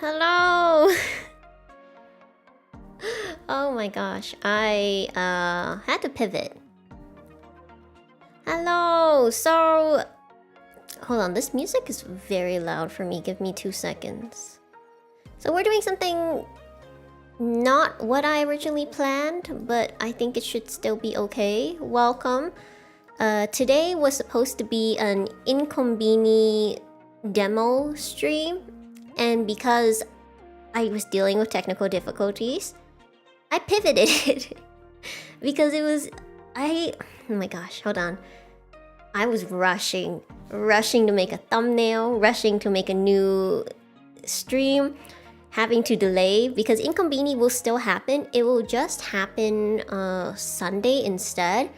Hello! Oh my gosh, I had to pivot. Hello! So... Hold on, this music is very loud for me. Give me 2 seconds. So we're doing something not what I originally planned, but I think it should still be okay. Welcome. Today was supposed to be an Incombini demo stream, and because I was dealing with technical difficulties, I pivoted because it was... oh my gosh, hold on. I was rushing to make a thumbnail, rushing to make a new stream, having to delay because Incombini will still happen. It will just happen Sunday instead.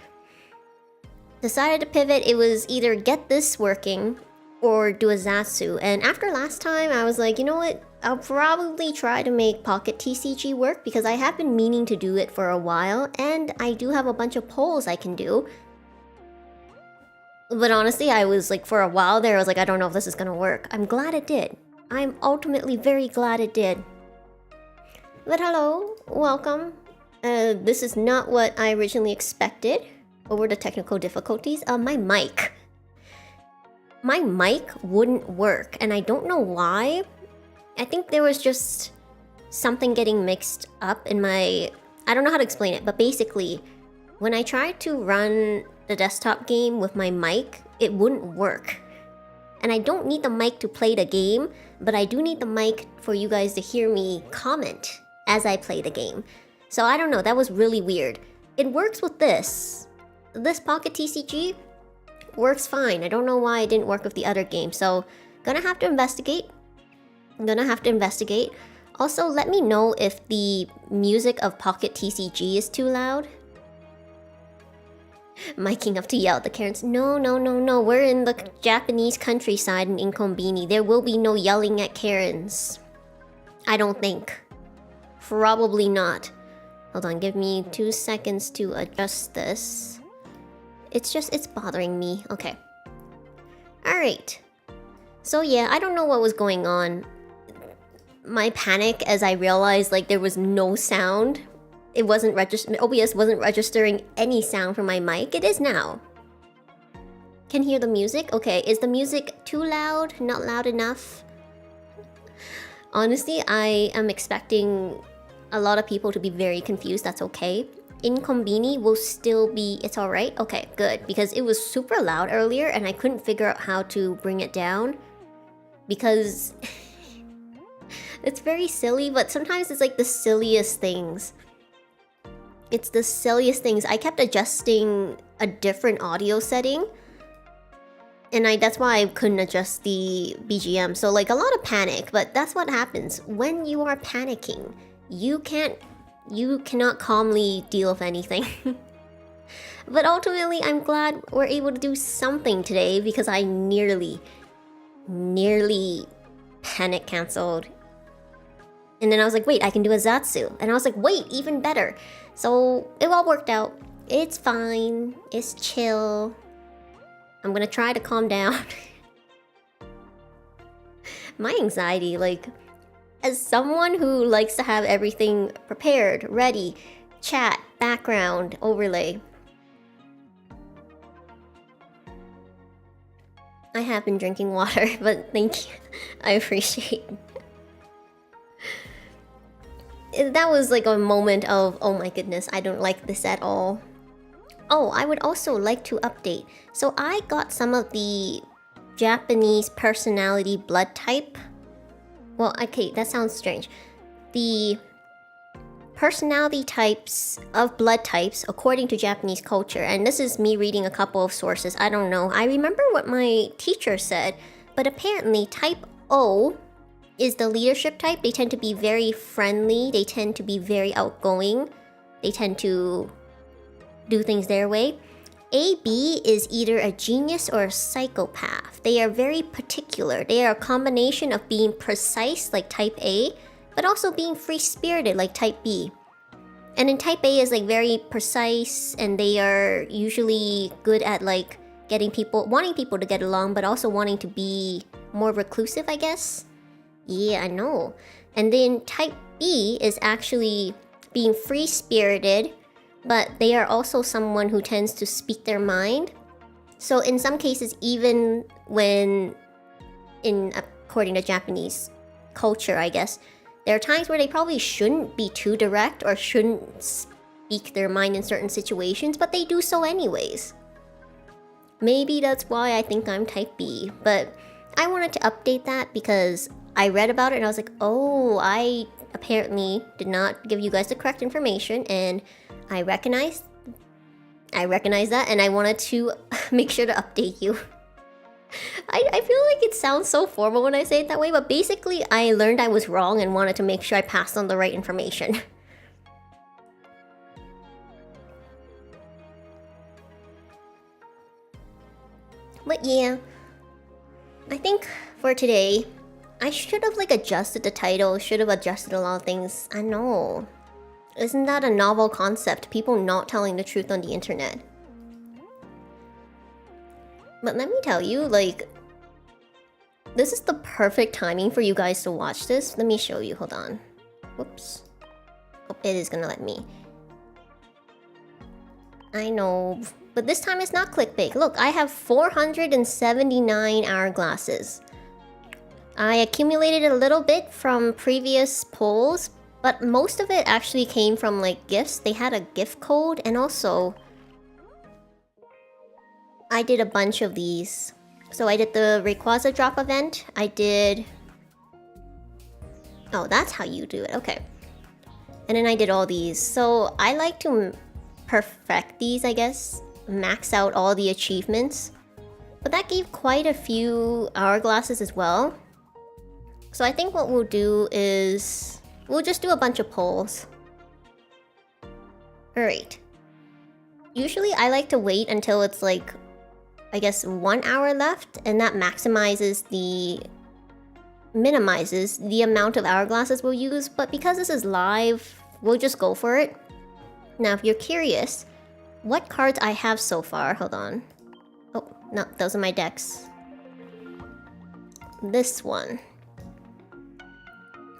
Decided to pivot. It was either get this working or do a Zatsu. And after last time, I was like, you know what? I'll probably try to make Pocket TCG work because I have been meaning to do it for a while, and I do have a bunch of polls I can do. But honestly, I was like, for a while there, I was like, I don't know if this is gonna work. I'm glad it did. I'm ultimately very glad it did. But hello, welcome. This is not what I originally expected. Over the technical difficulties. My mic wouldn't work, and I don't know why. I think there was just something getting mixed up in my... I don't know how to explain it, but basically, when I tried to run the desktop game with my mic, it wouldn't work. And I don't need the mic to play the game, but I do need the mic for you guys to hear me comment as I play the game. So I don't know, that was really weird. It works with this. This Pocket TCG works fine. I don't know why it didn't work with the other game, so gonna have to investigate. Also, let me know if the music of Pocket TCG is too loud. Miking up to yell at the Karens. No. We're in the Japanese countryside in Incombini. There will be no yelling at Karens. I don't think. Probably not. Hold on, give me 2 seconds to adjust this. It's bothering me. Okay. Alright. So yeah, I don't know what was going on. My panic as I realized like there was no sound. It wasn't OBS wasn't registering any sound from my mic. It is now. Can hear the music? Okay, is the music too loud? Not loud enough? Honestly, I am expecting a lot of people to be very confused. That's okay. Incombini will still be... It's alright? Okay, good. Because it was super loud earlier and I couldn't figure out how to bring it down. Because... it's very silly, but sometimes it's like the silliest things. It's the silliest things. I kept adjusting a different audio setting. And that's why I couldn't adjust the BGM. So like a lot of panic, but that's what happens. When you are panicking, you cannot calmly deal with anything. But ultimately, I'm glad we're able to do something today because I nearly panic canceled. And then I was like, wait, I can do a Zatsu. And I was like, wait, even better. So it all worked out. It's fine. It's chill. I'm gonna try to calm down. My anxiety, like... As someone who likes to have everything prepared, ready, chat, background, overlay. I have been drinking water, but thank you. I appreciate it. That was like a moment of, oh my goodness, I don't like this at all. Oh, I would also like to update. So I got some of the Japanese personality blood type. Well, okay, that sounds strange. The personality types of blood types according to Japanese culture, and this is me reading a couple of sources, I don't know. I remember what my teacher said, but apparently type O is the leadership type. They tend to be very friendly, they tend to be very outgoing, they tend to do things their way. AB is either a genius or a psychopath. They are very particular. They are a combination of being precise, like type A, but also being free-spirited, like type B. And then type A is like very precise, and they are usually good at like wanting people to get along, but also wanting to be more reclusive, I guess. Yeah, I know. And then type B is actually being free-spirited, but they are also someone who tends to speak their mind. So in some cases, even when according to Japanese culture, I guess, there are times where they probably shouldn't be too direct or shouldn't speak their mind in certain situations, but they do so anyways. Maybe that's why I think I'm type B, but I wanted to update that because I read about it and I was like, oh, I apparently did not give you guys the correct information, and I recognize that, and I wanted to make sure to update you. I feel like it sounds so formal when I say it that way, but basically I learned I was wrong and wanted to make sure I passed on the right information. But yeah, I think for today, I should have adjusted the title, should have adjusted a lot of things. I know. Isn't that a novel concept? People not telling the truth on the internet. But let me tell you, this is the perfect timing for you guys to watch this. Let me show you, hold on. Whoops. Oh, it is gonna let me. I know, but this time it's not clickbait. Look, I have 479 hourglasses. I accumulated a little bit from previous polls, but most of it actually came from gifts. They had a gift code, and also I did a bunch of these. So I did the Rayquaza drop event. I did... Oh, that's how you do it. Okay. And then I did all these. So I like to perfect these, I guess. Max out all the achievements. But that gave quite a few hourglasses as well. So I think what we'll do is... we'll just do a bunch of polls. Alright. Usually I like to wait until it's I guess 1 hour left, and that minimizes the amount of hourglasses we'll use, but because this is live, we'll just go for it. Now, if you're curious, what cards I have so far, hold on. Oh, no, those are my decks. This one.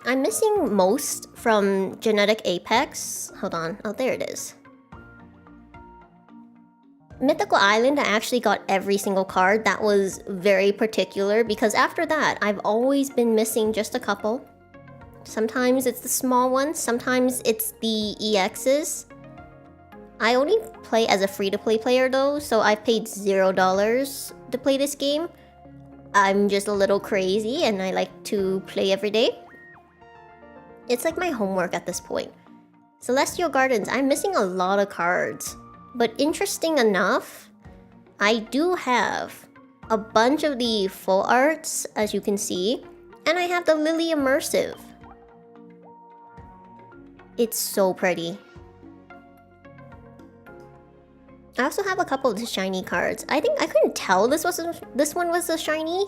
I'm missing most from Genetic Apex. Hold on, oh, there it is. Mythical Island, I actually got every single card. That was very particular because after that, I've always been missing just a couple. Sometimes it's the small ones, sometimes it's the EXs. I only play as a free-to-play player though, so I've paid $0 to play this game. I'm just a little crazy and I like to play every day. It's like my homework at this point. Celestial Gardens, I'm missing a lot of cards. But interesting enough, I do have a bunch of the full arts, as you can see, and I have the Lily Immersive. It's so pretty. I also have a couple of the shiny cards. I think I couldn't tell this one was a shiny.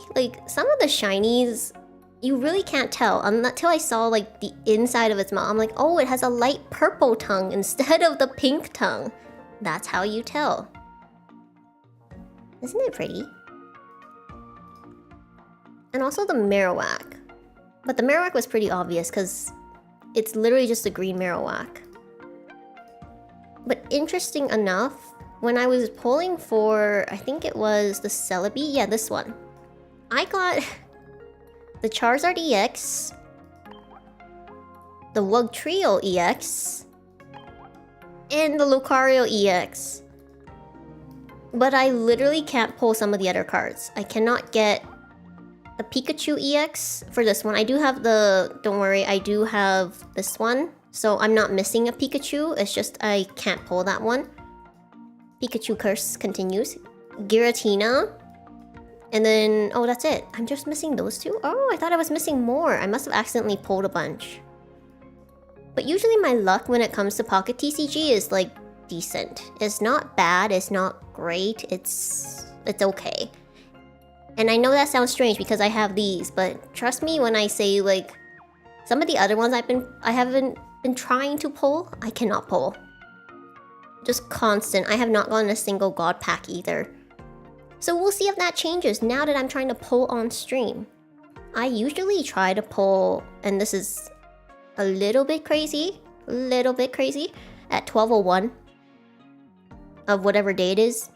Some of the shinies, you really can't tell until I saw the inside of its mouth. I'm like, oh, it has a light purple tongue instead of the pink tongue. That's how you tell. Isn't it pretty? And also the Marowak. But the Marowak was pretty obvious because it's literally just a green Marowak. But interesting enough, when I was polling for, I think it was the Celebi, yeah, this one. I got the Charizard EX, the Wugtrio EX, and the Lucario EX. But I literally can't pull some of the other cards. I cannot get the Pikachu EX for this one. I do have don't worry, I do have this one. So I'm not missing a Pikachu, it's just I can't pull that one. Pikachu curse continues. Giratina. And then, oh, that's it. I'm just missing those two? Oh, I thought I was missing more. I must have accidentally pulled a bunch. But usually my luck when it comes to Pocket TCG is decent. It's not bad, it's not great, it's okay. And I know that sounds strange because I have these, but trust me when I say some of the other ones I haven't been trying to pull, I cannot pull. Just constant. I have not gotten a single God pack either. So we'll see if that changes now that I'm trying to pull on stream. I usually try to pull, and this is a little bit crazy, at 12:01 of whatever day it is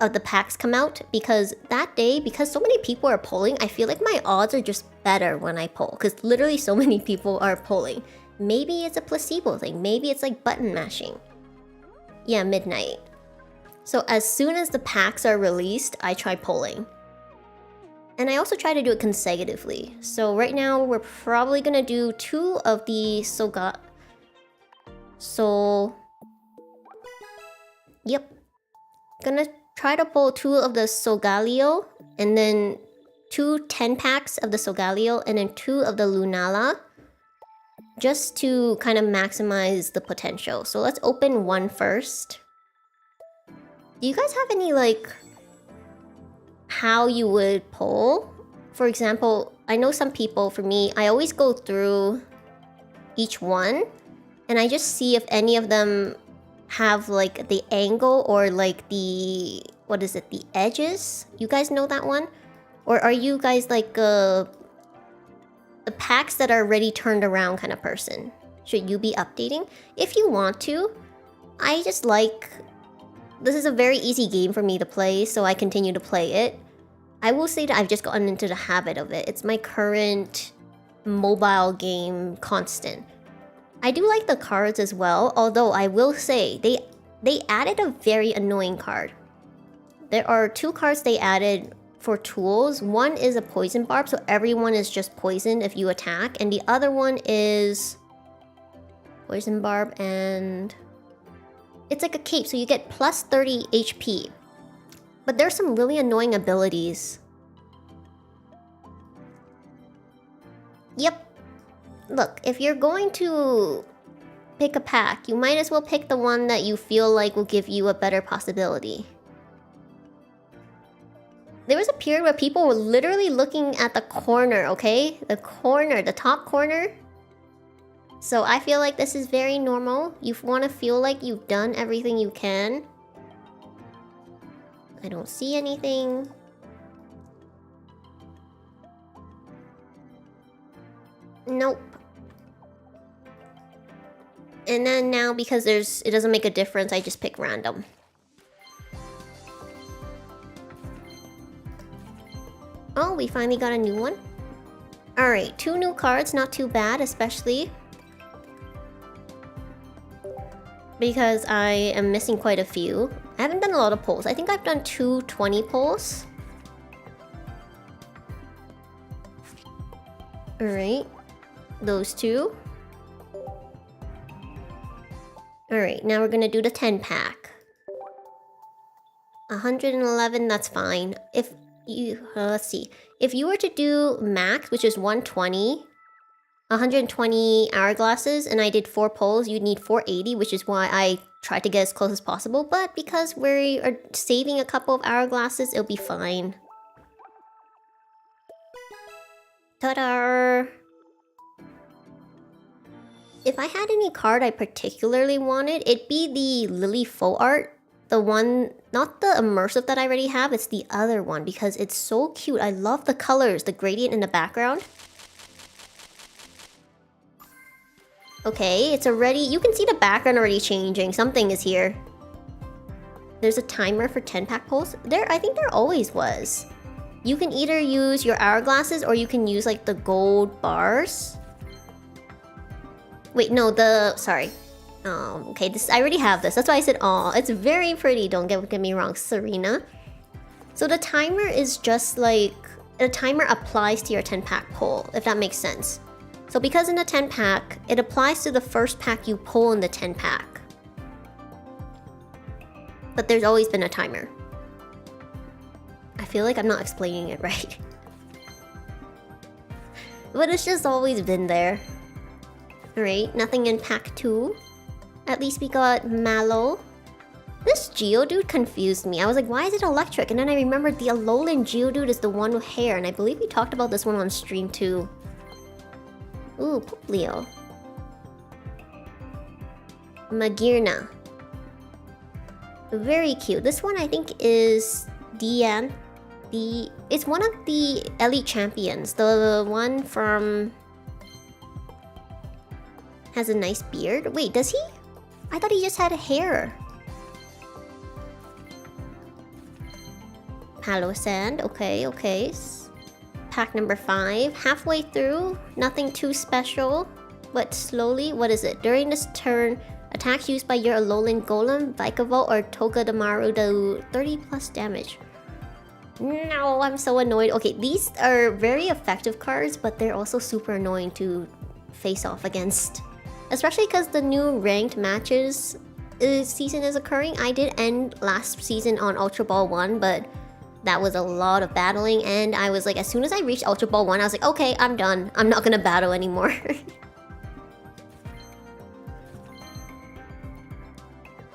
of the packs come out, because that day, because so many people are pulling, I feel like my odds are just better when I pull, because literally so many people are pulling. Maybe it's a placebo thing, maybe it's like button mashing. Yeah, midnight. So as soon as the packs are released, I try pulling. And I also try to do it consecutively. So right now, we're probably gonna do 2 of the Yep. Gonna try to pull 2 of the Solgaleo, and then 2 10-packs of the Solgaleo, and then 2 of the Lunala, just to kind of maximize the potential. So let's open 1 first. Do you guys have any, like, how you would pull? For example, I know some people, for me, I always go through each one, and I just see if any of them have like the angle or like the, what is it, the edges? You guys know that one? Or are you guys like the packs that are already turned around kind of person? Should you be updating? If you want to, I just like, this is a very easy game for me to play, so I continue to play it. I will say that I've just gotten into the habit of it. It's my current mobile game constant. I do like the cards as well, although I will say they added a very annoying card. There are 2 cards they added for tools. One is a poison barb, so everyone is just poisoned if you attack, and the other one is poison barb, and it's like a cape, so you get plus 30 HP. But there's some really annoying abilities. Yep. Look, if you're going to pick a pack, you might as well pick the one that you feel like will give you a better possibility. There was a period where people were literally looking at the corner, okay? The corner, the top corner. So I feel like this is very normal. You want to feel like you've done everything you can. I don't see anything. Nope. And then now, because it doesn't make a difference, I just pick random. Oh, we finally got a new one. Alright, 2 new cards, not too bad, especially because I am missing quite a few. I haven't done a lot of pulls. I think I've done 2 20 pulls. Alright, those 2. Alright, now we're gonna do the 10-pack. 111, that's fine. If you, let's see. If you were to do max, which is 120, 120 hourglasses, and I did 4 pulls, you'd need 480, which is why I tried to get as close as possible. But because we are saving a couple of hourglasses, it'll be fine. Ta-da! If I had any card I particularly wanted, it'd be the Lily Faux Art. The one, not the immersive that I already have, it's the other one because it's so cute. I love the colors, the gradient in the background. Okay, it's already, you can see the background already changing. Something is here. There's a timer for 10-pack pulls. I think there always was. You can either use your hourglasses or you can use like the gold bars. Wait, no, sorry. Okay, I already have this. That's why I said, oh, it's very pretty. Don't get me wrong, Serena. So the timer is just like, a timer applies to your 10-pack pull, if that makes sense. So because in the 10-pack, it applies to the first pack you pull in the 10-pack. But there's always been a timer. I feel like I'm not explaining it right. But it's just always been there. Alright, nothing in pack 2. At least we got Mallow. This Geodude confused me. I was like, why is it electric? And then I remembered the Alolan Geodude is the one with hair. And I believe we talked about this one on stream too. Ooh, Poplio. Magearna. Very cute. This one I think is Dian. It's one of the elite champions. The one from... has a nice beard. Wait, does he? I thought he just had hair. Palo Sand. Okay, okay. Pack number 5. Halfway through. Nothing too special. But slowly. What is it? During this turn, attacks used by your Alolan Golem, Vikavolt, or Togedemaru do 30 plus damage. No, I'm so annoyed. Okay, these are very effective cards, but they're also super annoying to face off against. Especially because the new ranked matches season is occurring. I did end last season on Ultra Ball 1, but that was a lot of battling, and I was like, as soon as I reached Ultra Ball 1, I was like, okay, I'm done. I'm not gonna battle anymore.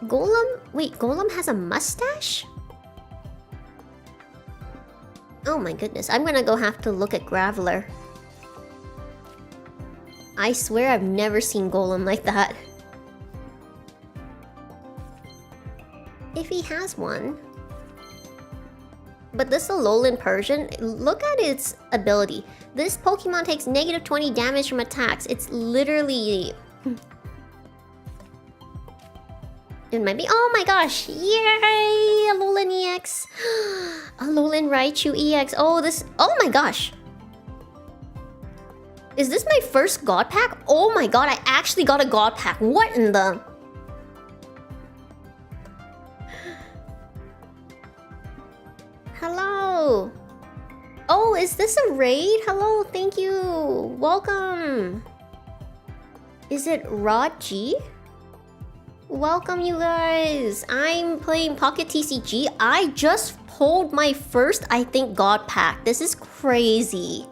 Golem? Wait, Golem has a mustache? Oh my goodness, I'm gonna go have to look at Graveler. I swear I've never seen Golem like that. If he has one. But this Alolan Persian, look at its ability. This Pokemon takes negative 20 damage from attacks. It's literally... It might be... Oh my gosh! Yay! Alolan EX! Alolan Raichu EX. Oh, this... Oh my gosh! Is this my first God Pack? Oh my god, I actually got a God Pack. What in the... Hello! Oh, is this a raid? Hello, thank you! Welcome! Is it Rod G? Welcome, you guys! I'm playing Pocket TCG. I just pulled my first, I think, God Pack. This is crazy.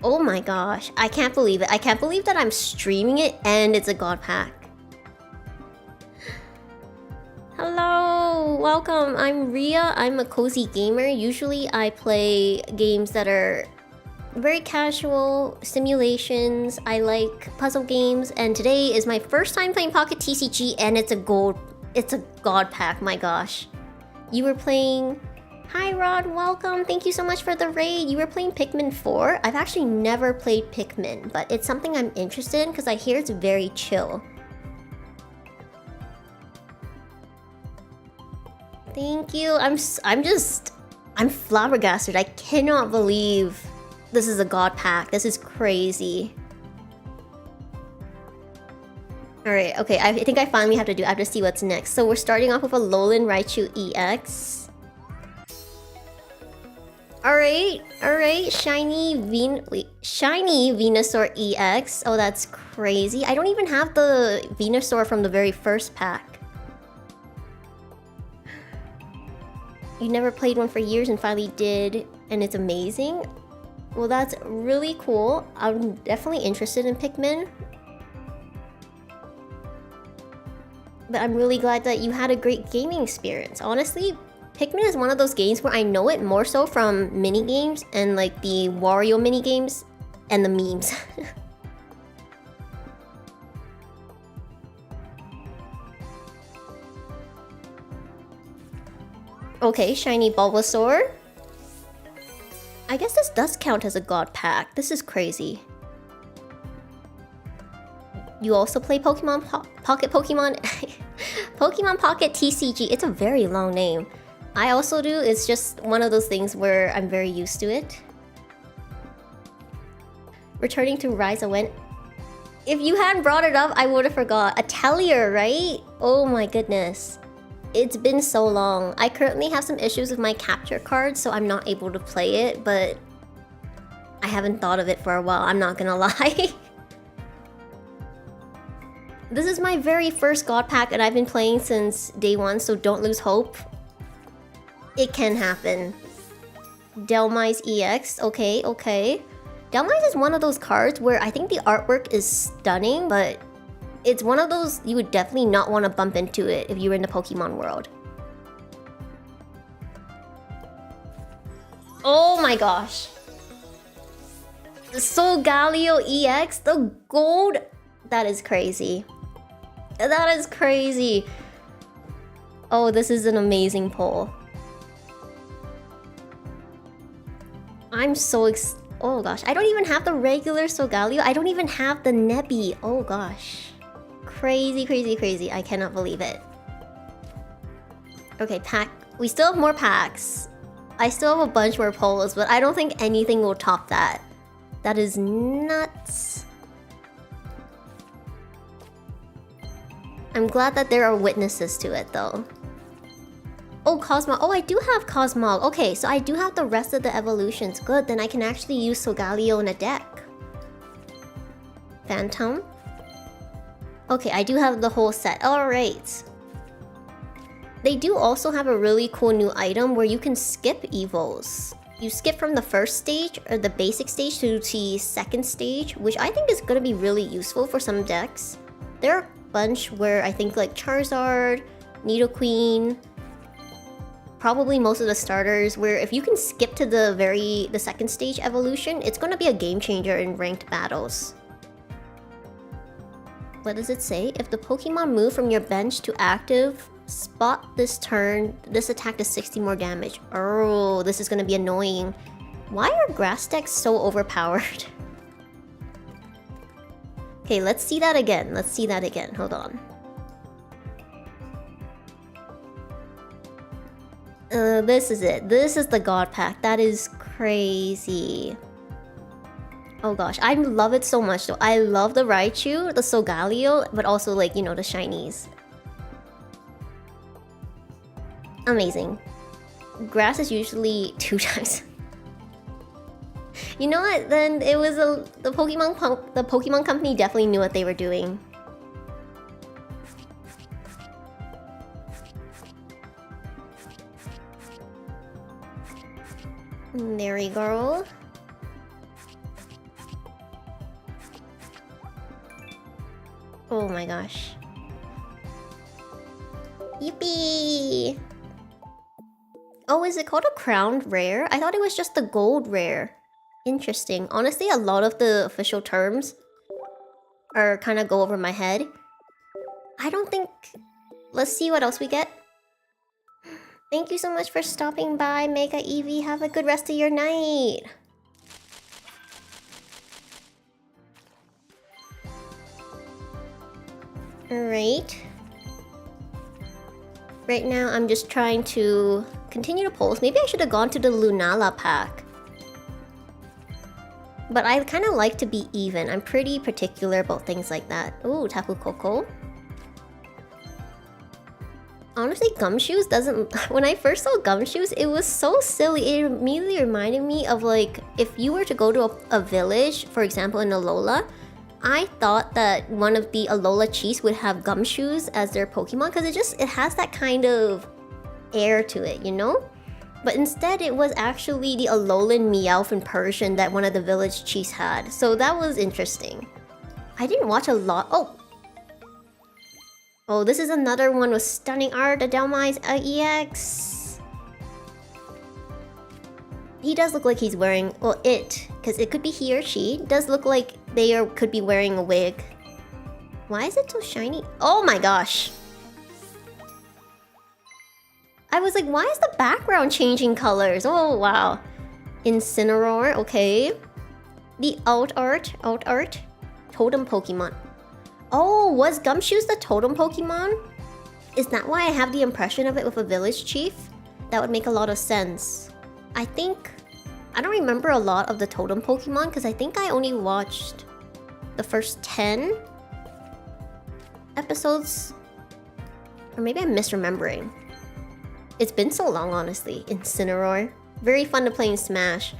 Oh my gosh, I can't believe it. I can't believe that I'm streaming it and it's a God Pack. Hello, welcome. I'm Ria. I'm a cozy gamer. Usually I play games that are very casual, simulations. I like puzzle games, and today is my first time playing Pocket TCG, and it's a God Pack, my gosh. You were playing... Hi Rod, welcome. Thank you so much for the raid. You were playing Pikmin 4. I've actually never played Pikmin, but it's something I'm interested in because I hear it's very chill. Thank you. I'm flabbergasted. I cannot believe this is a God Pack. This is crazy. Alright, okay. I think I finally have to see what's next. So we're starting off with a Alolan Raichu EX. Alright, shiny Venusaur EX. Oh, that's crazy. I don't even have the Venusaur from the very first pack. You never played one for years and finally did, and it's amazing? Well, that's really cool. I'm definitely interested in Pikmin. But I'm really glad that you had a great gaming experience. Honestly, Pikmin is one of those games where I know it more so from minigames and like the Wario minigames and the memes. Okay, shiny Bulbasaur. I guess this does count as a God Pack. This is crazy. You also play Pokemon Pocket Pokemon Pokemon Pocket TCG. It's a very long name. I also do. It's just one of those things where I'm very used to it. Returning to Ryza when... If you hadn't brought it up, I would have forgot. Atelier, right? Oh my goodness. It's been so long. I currently have some issues with my capture card, so I'm not able to play it, but I haven't thought of it for a while, I'm not gonna lie. This is my very first God Pack, and I've been playing since day one, so don't lose hope. It can happen. Delmise EX, okay. Delmise is one of those cards where I think the artwork is stunning, but it's one of those you would definitely not want to bump into it if you were in the Pokemon world. Oh my gosh. The Solgaleo EX, the gold. That is crazy. That is crazy. Oh, this is an amazing pull. I'm so oh gosh, I don't even have the regular Solgaleo. I don't even have the Nebby. Oh gosh. Crazy, crazy, crazy. I cannot believe it. Okay, pack. We still have more packs. I still have a bunch more polos, but I don't think anything will top that. That is nuts. I'm glad that there are witnesses to it though. Oh, Cosmog. Oh, I do have Cosmog. Okay, so I do have the rest of the evolutions. Good, then I can actually use Solgaleo in a deck. Phantom. Okay, I do have the whole set. Alright. They do also have a really cool new item where you can skip evos. You skip from the first stage, or the basic stage, to the second stage, which I think is going to be really useful for some decks. There are a bunch where I think like Charizard, Nidoqueen, probably most of the starters, where if you can skip to the second stage evolution, it's going to be a game changer in ranked battles. What does it say? If the Pokemon move from your bench to active, spot this turn, this attack does 60 more damage. Oh, this is going to be annoying. Why are grass decks so overpowered? Okay, let's see that again. Let's see that again. Hold on. This is it. This is the God Pack. That is crazy. Oh gosh, I love it so much though. I love the Raichu, the Solgaleo, but also like, you know, the shinies. Amazing. Grass is usually 2 times. You know what? Then it was the Pokemon company definitely knew what they were doing. There we go. Oh my gosh. Yippee! Oh, is it called a crowned rare? I thought it was just the gold rare. Interesting. Honestly, a lot of the official terms are kind of go over my head. I don't think... Let's see what else we get. Thank you so much for stopping by, Mega Eevee. Have a good rest of your night. Alright. Right now, I'm just trying to continue to polls. Maybe I should have gone to the Lunala pack. But I kind of like to be even. I'm pretty particular about things like that. Ooh, Tapu Koko. Honestly, Gumshoes doesn't... When I first saw Gumshoes, it was so silly. It immediately reminded me of like, if you were to go to a village, for example in Alola, I thought that one of the Alola chiefs would have Gumshoes as their Pokemon because it has that kind of air to it, you know? But instead, it was actually the Alolan Meowth Persian that one of the village chiefs had. So that was interesting. I didn't watch a lot... Oh, this is another one with stunning art, the Delmise EX. He does look like he's wearing... Well, because it could be he or she, does look like they could be wearing a wig. Why is it so shiny? Oh my gosh. I was like, why is the background changing colors? Oh, wow. Incineroar, okay. The alt art, totem Pokemon. Oh, was Gumshoes the totem Pokemon? Is that why I have the impression of it with a village chief? That would make a lot of sense. I don't remember a lot of the totem Pokemon because I think I only watched the first 10 episodes. Or maybe I'm misremembering. It's been so long, honestly. Incineroar. Very fun to play in Smash.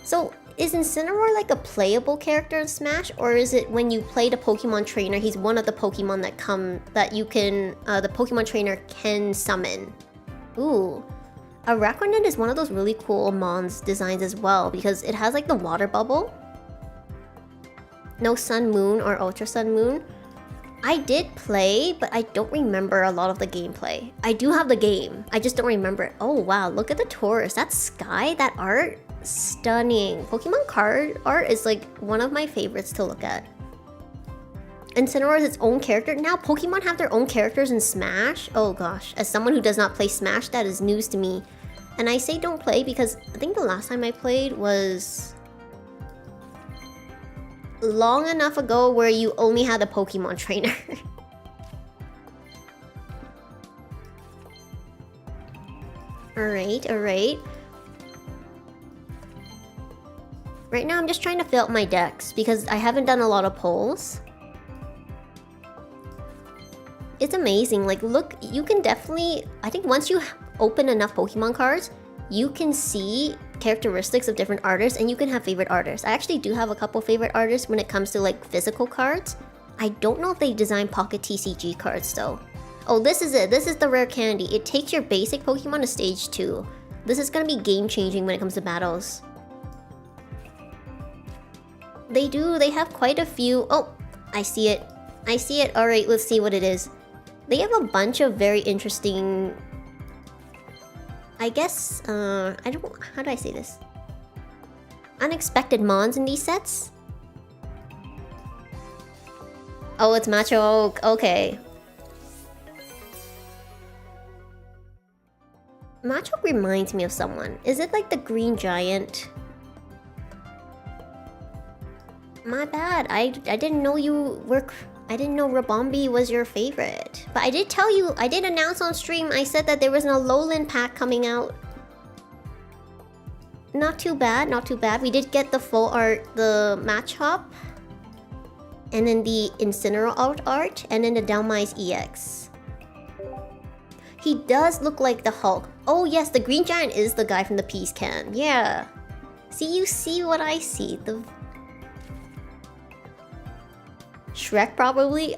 So, is Incineroar like a playable character in Smash? Or is it when you play the Pokemon trainer, he's one of the Pokemon that you can... the Pokemon trainer can summon? Ooh. Araquanid is one of those really cool Mons designs as well because it has like the water bubble. No Sun Moon or Ultra Sun Moon. I did play, but I don't remember a lot of the gameplay. I do have the game, I just don't remember it. Oh wow, look at the Taurus. That sky, that art, stunning. Pokemon card art is like one of my favorites to look at. Incineroar is its own character. Now Pokemon have their own characters in Smash? Oh gosh, as someone who does not play Smash, that is news to me. And I say don't play because I think the last time I played was long enough ago where you only had a Pokemon trainer. Alright, alright. Right now I'm just trying to fill up my decks because I haven't done a lot of polls. It's amazing, like look, you can definitely... I think once you open enough Pokemon cards, you can see characteristics of different artists and you can have favorite artists. I actually do have a couple favorite artists when it comes to like physical cards. I don't know if they design pocket TCG cards though. Oh, this is it. This is the rare candy. It takes your basic Pokemon to stage 2. This is gonna be game changing when it comes to battles. They do. They have quite a few. Oh, I see it. I see it. Alright, let's see what it is. They have a bunch of very interesting... I guess, I don't... How do I say this? Unexpected mons in these sets? Oh, it's Macho. Okay. Macho reminds me of someone. Is it like the green giant? My bad. I didn't know you were... I didn't know Rabombi was your favorite. But I did tell you, I did announce on stream, I said that there was an Alolan pack coming out. Not too bad, not too bad. We did get the full art, the Machop. And then the Incineroar art, and then the Dhelmise EX. He does look like the Hulk. Oh yes, the Green Giant is the guy from the Peace Can. Yeah. See, you see what I see. The Shrek probably?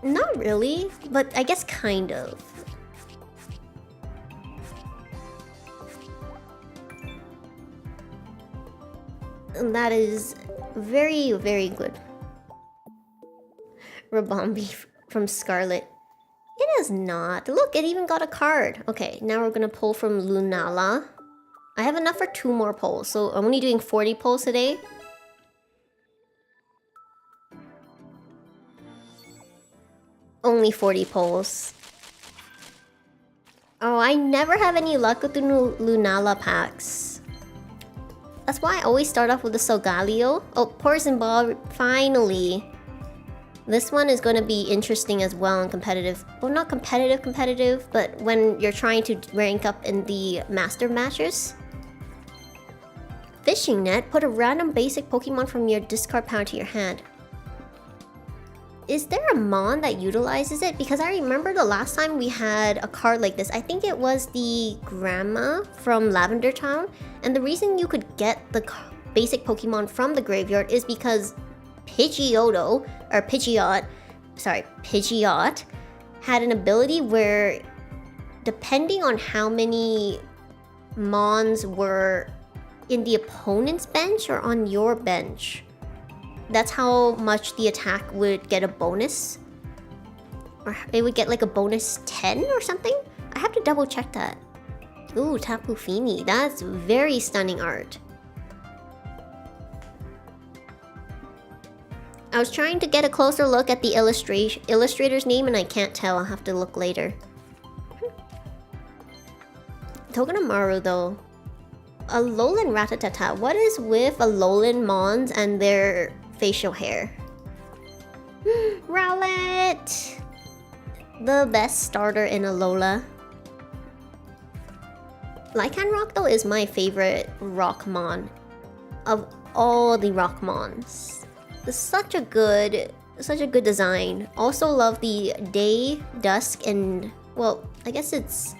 Not really, but I guess kind of. And that is very, very good. Rabombi from Scarlet. It is not. Look, it even got a card. Okay, now we're gonna pull from Lunala. I have enough for 2 more pulls, so I'm only doing 40 pulls today. Only 40 pulls. Oh, I never have any luck with the Lunala packs. That's why I always start off with the Solgaleo. Oh, Poison Ball, finally. This one is going to be interesting as well and competitive. Well, not competitive, but when you're trying to rank up in the Master matches. Fishing Net, put a random basic Pokemon from your discard pile to your hand. Is there a Mon that utilizes it? Because I remember the last time we had a card like this. I think it was the Grandma from Lavender Town. And the reason you could get the basic Pokemon from the graveyard is because Pidgeotto, or Pidgeot, sorry, Pidgeot, had an ability where depending on how many Mons were in the opponent's bench or on your bench, that's how much the attack would get a bonus. Or it would get like a bonus 10 or something? I have to double check that. Ooh, Tapu Fini. That's very stunning art. I was trying to get a closer look at the illustrator's name and I can't tell. I'll have to look later. Togedemaru though. Alolan Rattata. What is with Alolan Mons and their facial hair? Rowlet! The best starter in Alola. Lycanroc though is my favorite Rockmon of all the Rockmons. It's such a good design. Also love the day, dusk, and well, I guess is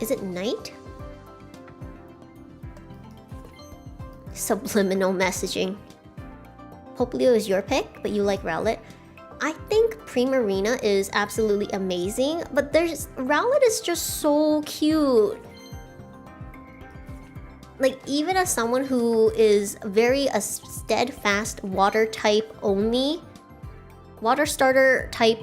it night? Subliminal messaging. Poplio is your pick, but you like Rowlet. I think Primarina is absolutely amazing, but Rowlet is just so cute. Like, even as someone who is very a steadfast water type only, water type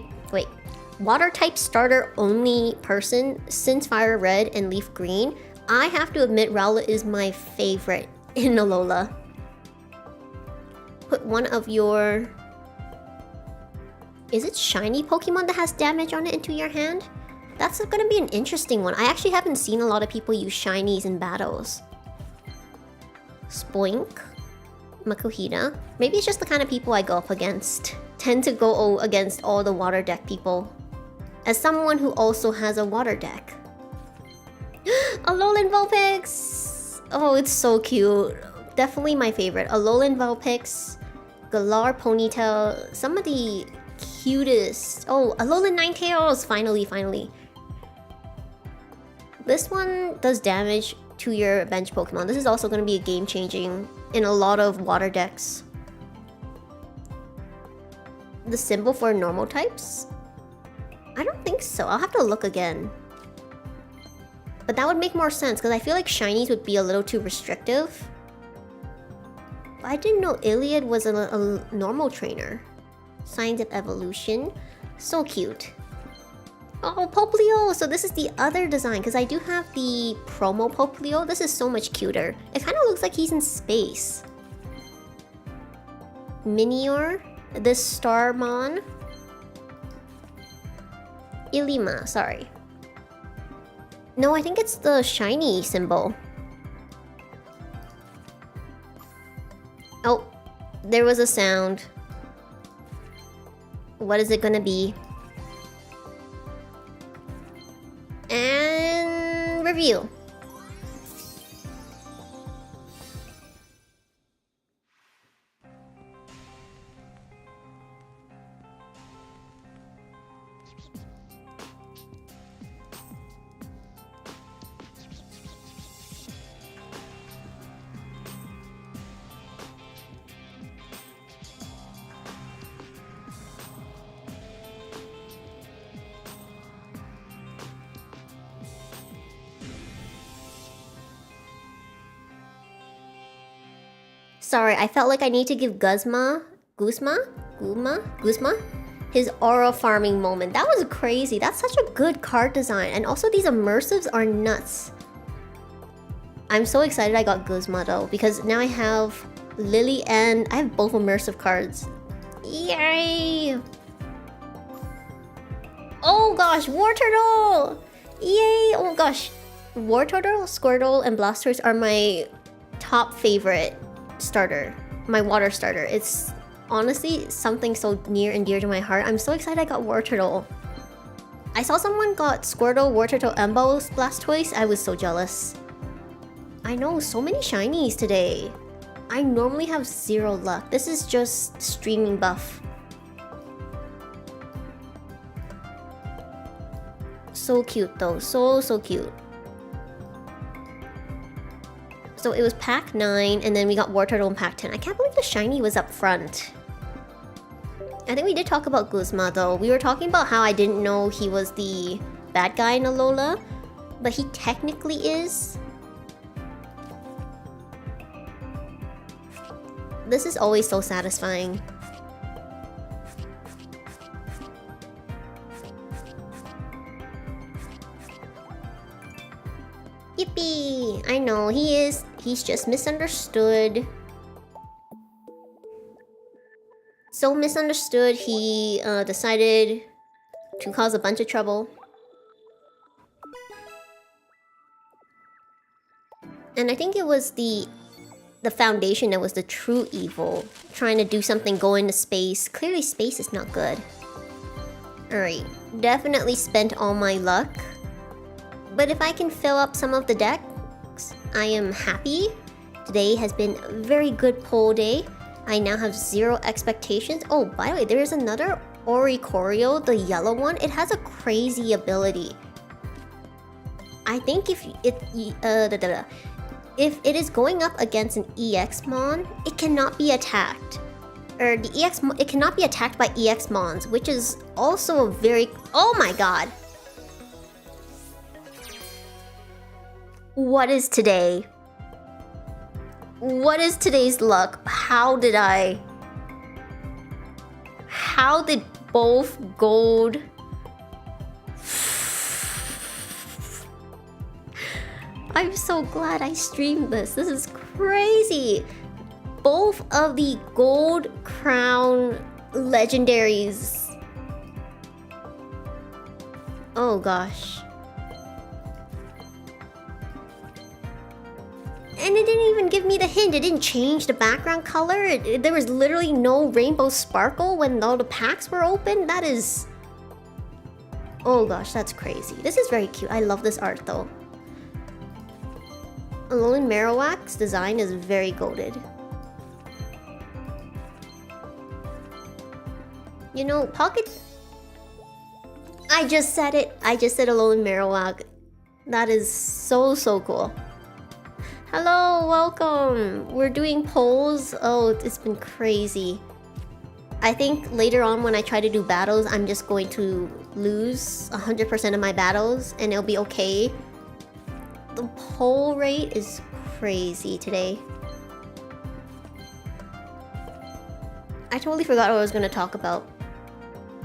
starter only person since Fire Red and Leaf Green, I have to admit Rowlet is my favorite in Alola. Put one of your... Is it shiny Pokemon that has damage on it into your hand? That's gonna be an interesting one. I actually haven't seen a lot of people use shinies in battles. Spoink. Makuhita. Maybe it's just the kind of people I go up against. Tend to go against all the water deck people. As someone who also has a water deck. Alolan Vulpix! Oh, it's so cute. Definitely my favorite. Alolan Vulpix, Galar Ponytail, some of the cutest. Oh, Alolan Ninetales! Finally. This one does damage to your bench Pokemon. This is also going to be a game-changing in a lot of water decks. The symbol for normal types? I don't think so. I'll have to look again. But that would make more sense because I feel like shinies would be a little too restrictive. I didn't know Iliad was a normal trainer. Signs of evolution. So cute. Oh, Poplio! So this is the other design because I do have the promo Poplio. This is so much cuter. It kind of looks like he's in space. Minior. This Starmon. Ilima, sorry. No, I think it's the shiny symbol. Oh, there was a sound. What is it gonna be? And review. Sorry, I felt like I need to give Guzma his aura farming moment. That was crazy. That's such a good card design. And also these immersives are nuts. I'm so excited I got Guzma though, because now I have Lily and I have both immersive cards. Yay! Oh gosh, Wartortle! Yay! Oh gosh. Wartortle, Squirtle, and Blastoise are my top favorite starter, my water starter. It's honestly something so near and dear to my heart. I'm so excited I got Wartortle. I saw someone got Squirtle, Wartortle, and Blastoise. I was so jealous. I know, so many shinies today. I normally have zero luck. This is just streaming buff. So cute though, so cute. So it was pack 9, and then we got Wartortle in pack 10. I can't believe the shiny was up front. I think we did talk about Guzma though. We were talking about how I didn't know he was the bad guy in Alola, but he technically is. This is always so satisfying. Yippee! I know, he's just misunderstood. So misunderstood, he decided to cause a bunch of trouble. And I think it was the Foundation that was the true evil, trying to do something, go into space. Clearly space is not good. Alright, definitely spent all my luck. But if I can fill up some of the decks, I am happy. Today has been a very good pull day. I now have zero expectations. Oh, by the way, there is another Oricorio, the yellow one. It has a crazy ability. I think if it is going up against an EX Mon, it cannot be attacked. Or it cannot be attacked by EX Mons, which is also a very... Oh my god! What is today? What is today's luck? How did both gold... I'm so glad I streamed this. This is crazy. Both of the gold crown legendaries Oh gosh. And it didn't even give me the hint. It didn't change the background color. There was literally no rainbow sparkle when all the packs were open. That is... Oh gosh, that's crazy. This is very cute. I love this art though. Alolan Marowak's design is very goated. You know, Pocket... I just said it. I just said Alolan Marowak. That is so cool. Hello, welcome. We're doing polls. Oh, it's been crazy. I think later on when I try to do battles, I'm just going to lose 100% of my battles and it'll be okay. The poll rate is crazy today. I totally forgot what I was going to talk about.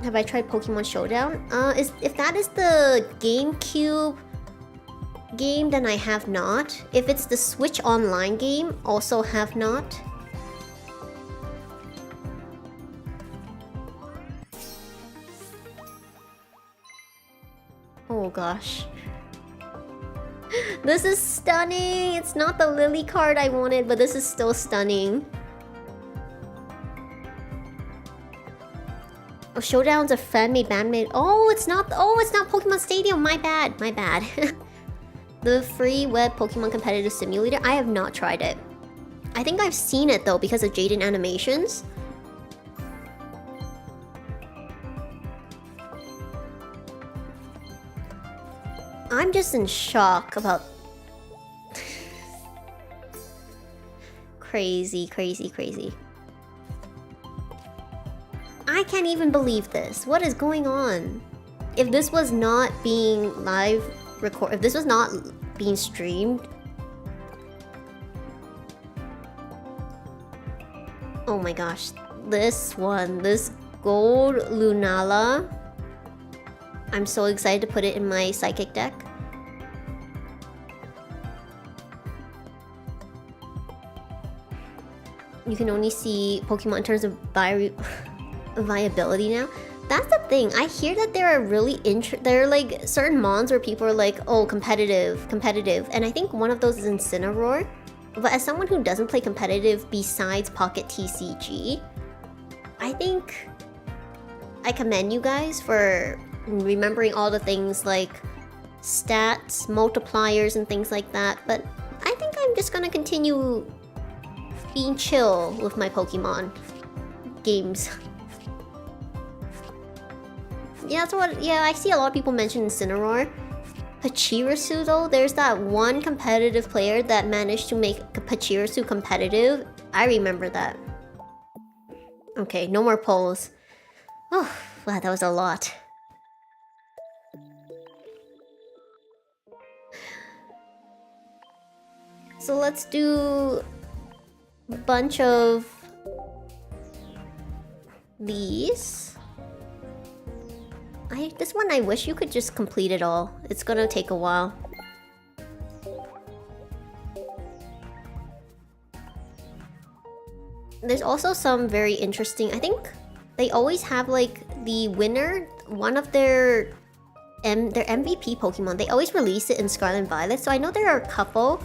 Have I tried Pokemon Showdown? If that is the GameCube game, then I have not. If it's the Switch Online game, also have not. Oh gosh. This is stunning! It's not the Lily card I wanted, but this is still stunning. Oh, Showdown's a fan-made, band-made. Oh, it's not Pokemon Stadium. My bad. The free web Pokemon competitive simulator. I have not tried it. I think I've seen it though because of Jaden Animations. I'm just in shock about... Crazy. I can't even believe this. What is going on? If this was not being if this was not being streamed... Oh my gosh. This gold Lunala. I'm so excited to put it in my Psychic deck. You can only see Pokemon in terms of viability now. That's the thing. I hear that there are really there are like certain mons where people are like, oh, competitive. And I think one of those is Incineroar. But as someone who doesn't play competitive besides Pocket TCG, I think I commend you guys for remembering all the things like stats, multipliers, and things like that. But I think I'm just gonna continue being chill with my Pokemon games. Yeah, I see a lot of people mention Incineroar. Pachirisu though, there's that one competitive player that managed to make Pachirisu competitive. I remember that. Okay, no more polls. Oh, wow, that was a lot. So let's do a bunch of these. This one I wish you could just complete it all. It's gonna take a while. There's also some very interesting... I think they always have like the winner, one of their MVP Pokemon. They always release it in Scarlet and Violet, so I know there are a couple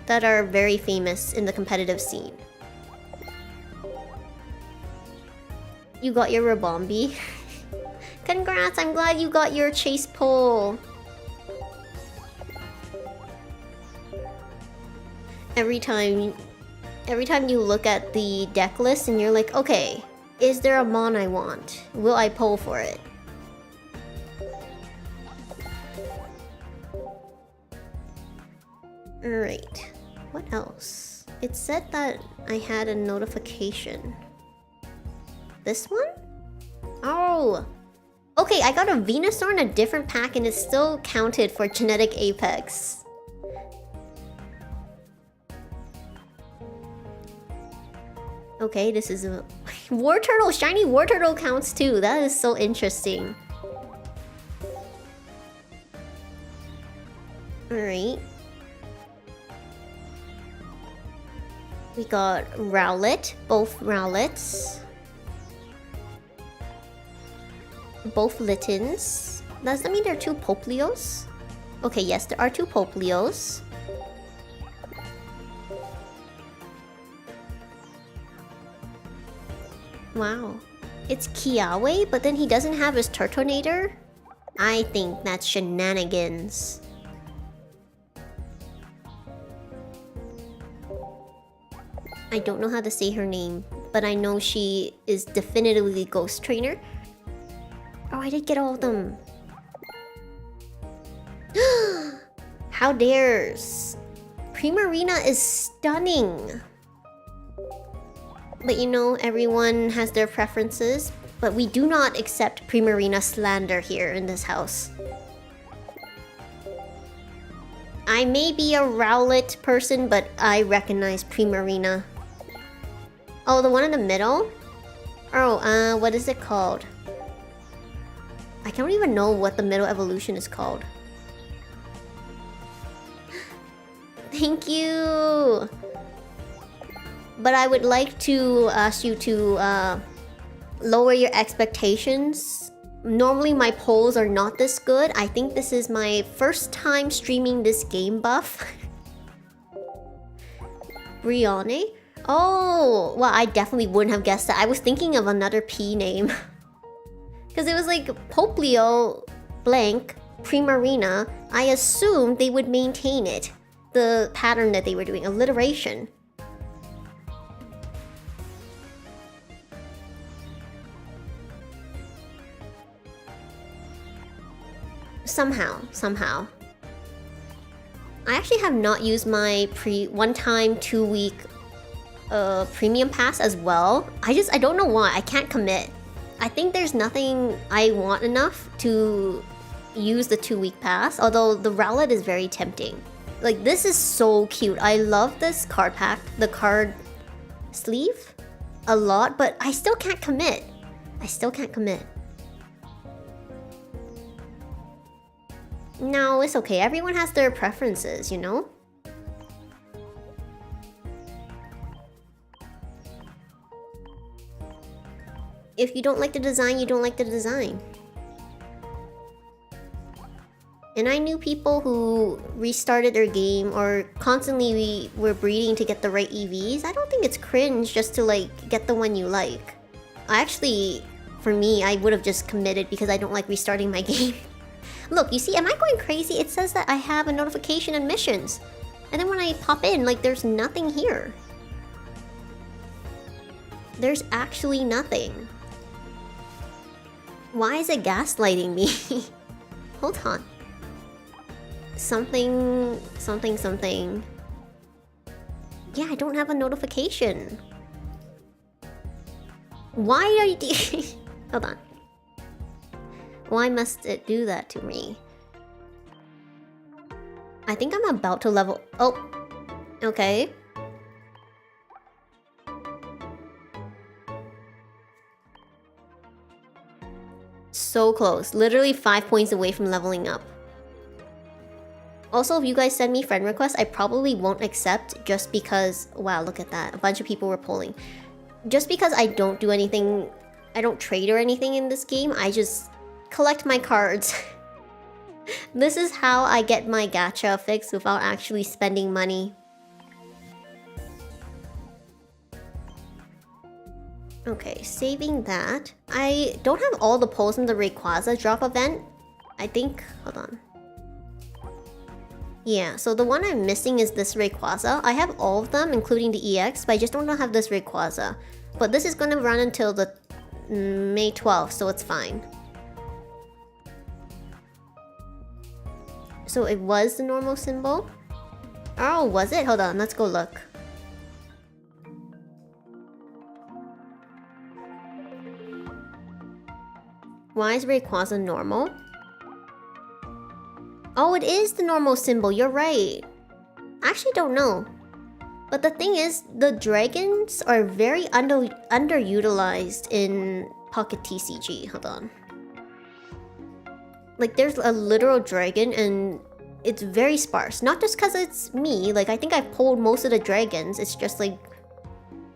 that are very famous in the competitive scene. You got your Rabombi. Congrats, I'm glad you got your Chase Pole. Every time you look at the deck list and you're like, okay, is there a mon I want? Will I pull for it? Alright, what else? It said that I had a notification. This one? Oh! Okay, I got a Venusaur in a different pack and it's still counted for Genetic Apex. Okay, this is a... War Turtle! Shiny War Turtle counts too! That is so interesting. Alright. We got Rowlet, both Rowlets. both Littens. Does that mean there are 2 Poplios? Okay, yes, there are 2 Poplios. Wow. It's Kiawe, but then he doesn't have his Turtonator? I think that's shenanigans. I don't know how to say her name, but I know she is definitively Ghost Trainer. Oh, I did get all of them. How dares! Primarina is stunning! But you know, everyone has their preferences, but we do not accept Primarina slander here in this house. I may be a Rowlet person, but I recognize Primarina. Oh, the one in the middle? Oh, what is it called? I don't even know what the middle evolution is called. Thank you! But I would like to ask you to lower your expectations. Normally my polls are not this good. I think this is my first time streaming this game buff. Brianne? Oh, well, I definitely wouldn't have guessed that. I was thinking of another P name. Because it was like Poplio blank Primarina. I assumed they would maintain it. The pattern that they were doing, alliteration. Somehow. I actually have not used my one-time 2-week premium pass as well. I don't know why. I can't commit. I think there's nothing I want enough to use the 2-week pass, although the Rowlet is very tempting. Like, this is so cute. I love this card pack, the card sleeve, a lot, but I still can't commit. No, it's okay. Everyone has their preferences, you know? If you don't like the design, you don't like the design. And I knew people who restarted their game or constantly were breeding to get the right EVs. I don't think it's cringe just to like get the one you like. For me, I would have just committed because I don't like restarting my game. Look, you see, am I going crazy? It says that I have a notification and missions. And then when I pop in, like, there's nothing here. There's actually nothing. Why is it gaslighting me? Hold on. Something. Yeah, I don't have a notification. Why are you Hold on. Why must it do that to me? I think I'm about to level... Oh! Okay. So close. Literally 5 points away from leveling up. Also, if you guys send me friend requests, I probably won't accept just because... Wow, look at that. A bunch of people were polling. Just because I don't do anything... I don't trade or anything in this game, I just collect my cards. This is how I get my gacha fix without actually spending money. Okay, saving that. I don't have all the polls in the Rayquaza drop event. I think... Hold on. Yeah, so the one I'm missing is this Rayquaza. I have all of them, including the EX, but I just don't have this Rayquaza. But this is gonna run until the May 12th, so it's fine. So it was the normal symbol? Oh, was it? Hold on, let's go look. Why is Rayquaza normal? Oh, it is the normal symbol, you're right. I actually don't know. But the thing is, the dragons are very underutilized in Pocket TCG. Hold on. Like, there's a literal dragon and it's very sparse. Not just because it's me, like I think I've pulled most of the dragons. It's just like,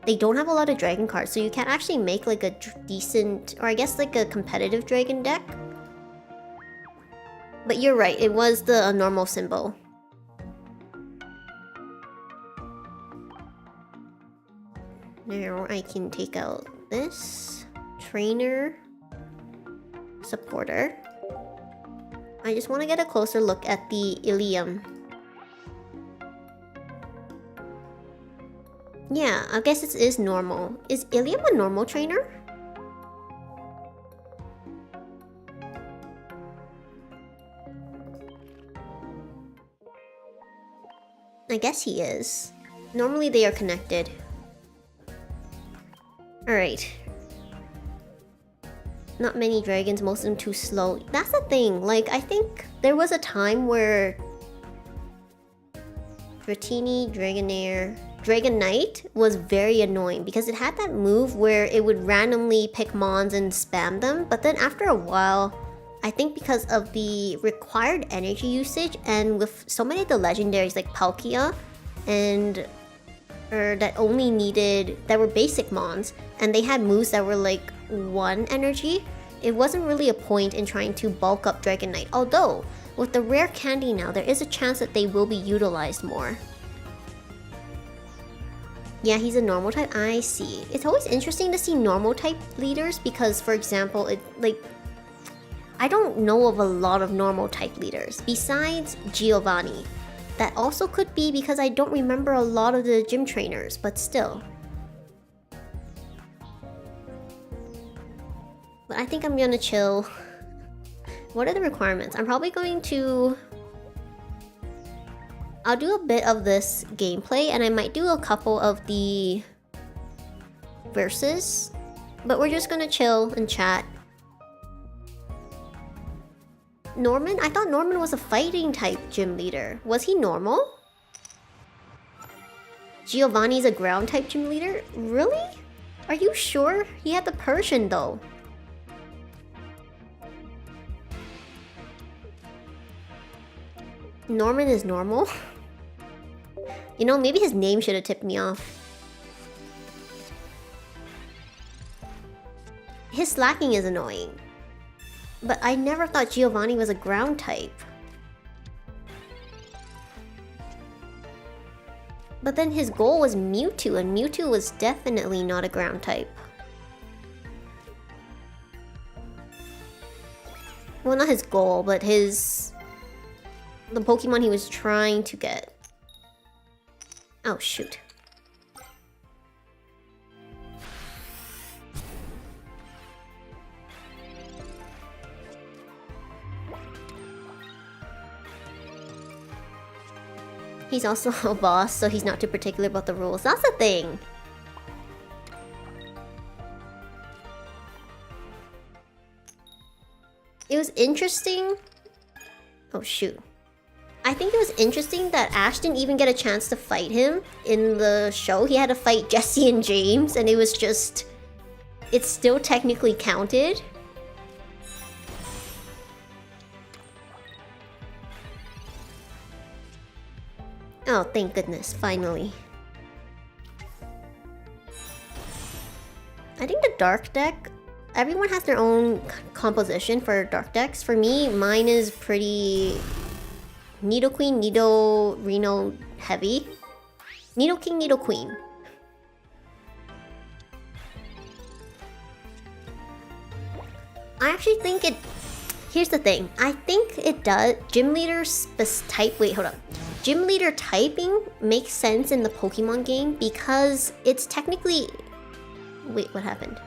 they don't have a lot of dragon cards, so you can't actually make like a decent, or I guess like a competitive dragon deck. But you're right, it was the normal symbol. Now I can take out this trainer, supporter. I just want to get a closer look at the Ilium. Yeah, I guess it is normal. Is Ilium a normal trainer? I guess he is. Normally they are connected. Alright. Not many dragons, most of them too slow. That's the thing, like, I think there was a time where Dratini, Dragonair, Dragonite was very annoying because it had that move where it would randomly pick mons and spam them, but then after a while, I think because of the required energy usage and with so many of the legendaries like Palkia and that only needed, that were basic mons, and they had moves that were like 1 energy, it wasn't really a point in trying to bulk up Dragonite. Although, with the rare candy now, there is a chance that they will be utilized more. Yeah, he's a normal type. I see. It's always interesting to see normal type leaders because, for example, I don't know of a lot of normal type leaders besides Giovanni. That also could be because I don't remember a lot of the gym trainers, but still. But I think I'm gonna chill. What are the requirements? I'm probably going to... I'll do a bit of this gameplay and I might do a couple of the verses. But we're just gonna chill and chat. Norman? I thought Norman was a fighting type gym leader. Was he normal? Giovanni's a ground type gym leader? Really? Are you sure? He had the Persian though. Norman is normal? You know, maybe his name should have tipped me off. His slacking is annoying. But I never thought Giovanni was a ground type. But then his goal was Mewtwo, and Mewtwo was definitely not a ground type. Well, not his goal, but the Pokemon he was trying to get. Oh, shoot. He's also a boss, so he's not too particular about the rules. That's the thing. It was interesting. Oh, shoot. I think it was interesting that Ash didn't even get a chance to fight him in the show. He had to fight Jesse and James, and it was just... It still technically counted. Oh, thank goodness, finally. I think the dark deck, everyone has their own composition for dark decks. For me, mine is pretty Nidoqueen, Nido, Reno heavy. Nidoking, Nidoqueen. I actually think it... Here's the thing. I think it does... Gym leader type... Wait, hold up. Gym leader typing makes sense in the Pokemon game because it's technically... Wait, what happened?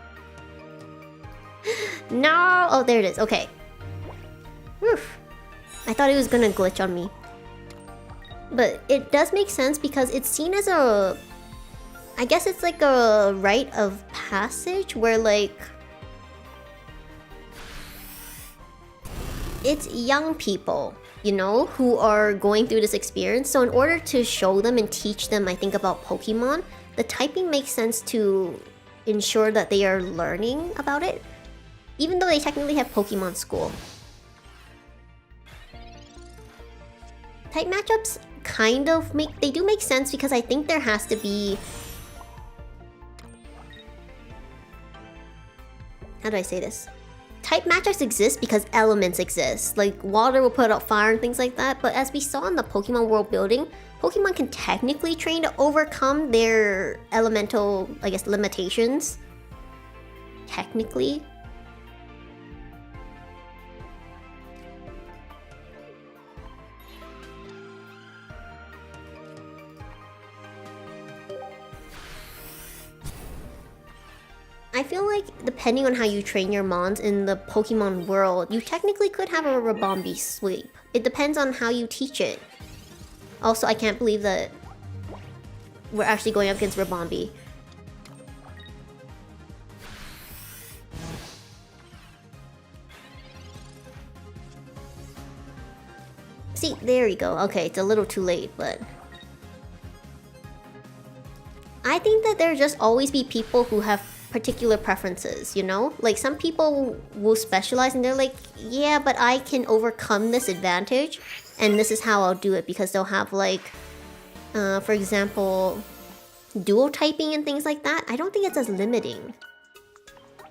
No! Oh, there it is. Okay. Oof. I thought it was gonna glitch on me. But it does make sense because it's seen as a... I guess it's like a rite of passage where like... It's young people, you know, who are going through this experience. So in order to show them and teach them, I think, about Pokemon, the typing makes sense to ensure that they are learning about it, even though they technically have Pokemon School. Type matchups kind of make... They do make sense because I think there has to be how do I say this? Type matchups exist because elements exist. Like water will put out fire and things like that. But as we saw in the Pokemon world building, Pokemon can technically train to overcome their elemental, I guess, limitations. Technically. I feel like depending on how you train your mons in the Pokemon world, you technically could have a Rabombi sweep. It depends on how you teach it. Also, I can't believe that we're actually going up against Rabombi. See, there you go. Okay, it's a little too late, but... I think that there'll just always be people who have particular preferences, you know? Like, some people will specialize and they're like, yeah, but I can overcome this advantage, and this is how I'll do it, because they'll have, like, for example, dual typing and things like that. I don't think it's as limiting.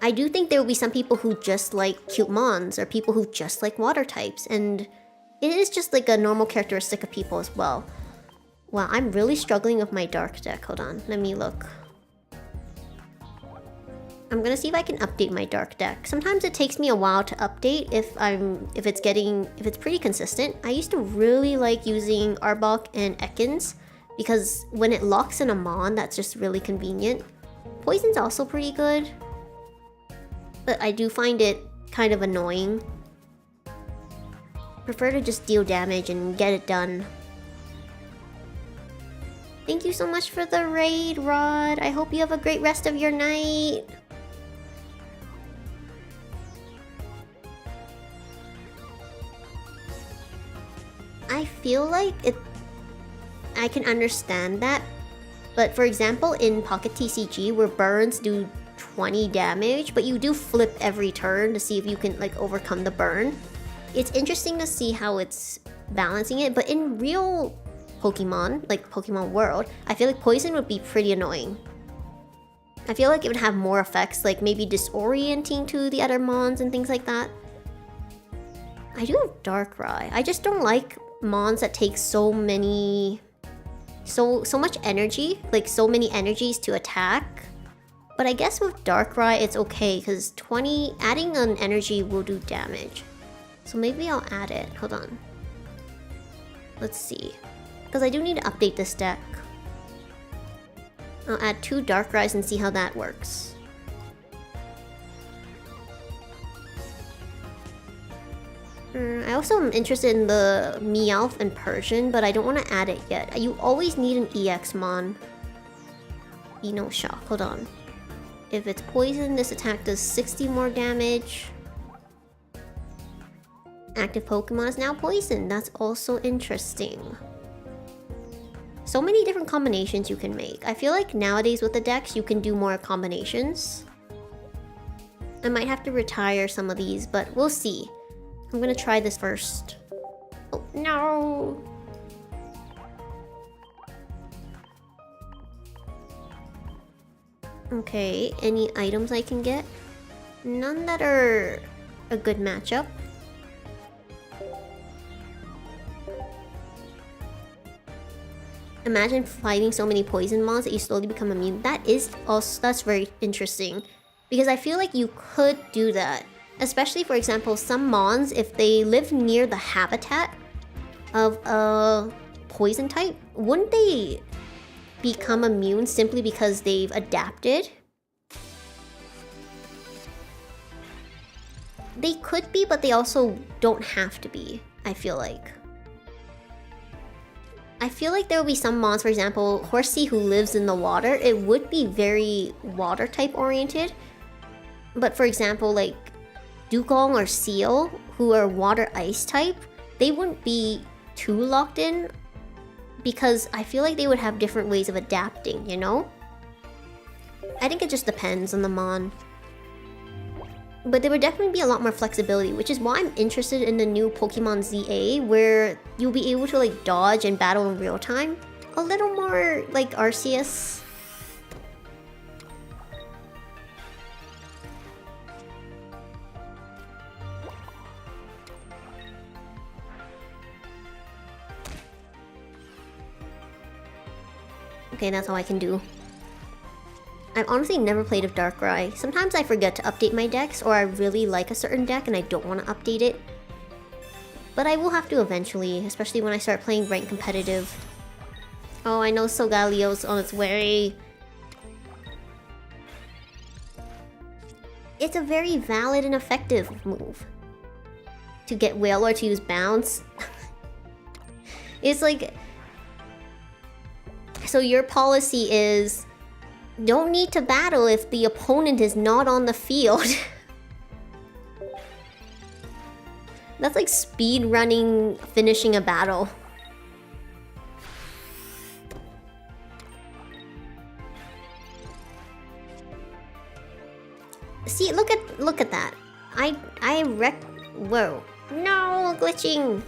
I do think there will be some people who just like cute mons, or people who just like water types, and it is just like a normal characteristic of people as well. Wow, I'm really struggling with my dark deck. Hold on, let me look. I'm gonna see if I can update my dark deck. Sometimes it takes me a while to update if it's pretty consistent. I used to really like using Arbok and Ekans because when it locks in a mon, that's just really convenient. Poison's also pretty good, but I do find it kind of annoying. Prefer to just deal damage and get it done. Thank you so much for the raid, Rod. I hope you have a great rest of your night. I feel like I can understand that, but for example in Pocket TCG where burns do 20 damage, but you do flip every turn to see if you can like overcome the burn. It's interesting to see how it's balancing it, but in real Pokemon, like Pokemon World, I feel like poison would be pretty annoying. I feel like it would have more effects, like maybe disorienting to the other mons and things like that. I do have Darkrai. I just don't like mons that take so much energy, like so many energies to attack. But I guess with Darkrai it's okay because adding an energy will do damage. So maybe I'll add it. Hold on. Let's see. Because I do need to update this deck. I'll add 2 Darkrai's and see how that works. I also am interested in the Meowth and Persian, but I don't want to add it yet. You always need an EX mon. Shock. Hold on. If it's poison, this attack does 60 more damage. Active Pokemon is now poison. That's also interesting. So many different combinations you can make. I feel like nowadays with the decks, you can do more combinations. I might have to retire some of these, but we'll see. I'm gonna try this first. Oh, no! Okay, any items I can get? None that are a good matchup. Imagine fighting so many poison mons that you slowly become immune. That's very interesting. Because I feel like you could do that. Especially, for example, some mons, if they live near the habitat of a poison type, wouldn't they become immune simply because they've adapted? They could be, but they also don't have to be, I feel like. I feel like there will be some mons, for example, Horsey who lives in the water, it would be very water type oriented. But for example, like Dugong or Seal, who are water ice type, they wouldn't be too locked in because I feel like they would have different ways of adapting, you know? I think it just depends on the mon. But there would definitely be a lot more flexibility, which is why I'm interested in the new Pokemon ZA, where you'll be able to like dodge and battle in real time. A little more like Arceus. Okay, that's all I can do. I've honestly never played with Darkrai. Sometimes I forget to update my decks, or I really like a certain deck and I don't want to update it. But I will have to eventually, especially when I start playing ranked competitive. Oh, I know Solgalio's on its way. It's a very valid and effective move. To get Whale or to use Bounce. It's like... So your policy is... Don't need to battle if the opponent is not on the field. That's like speed running, finishing a battle. See, look at that. Whoa. No, glitching.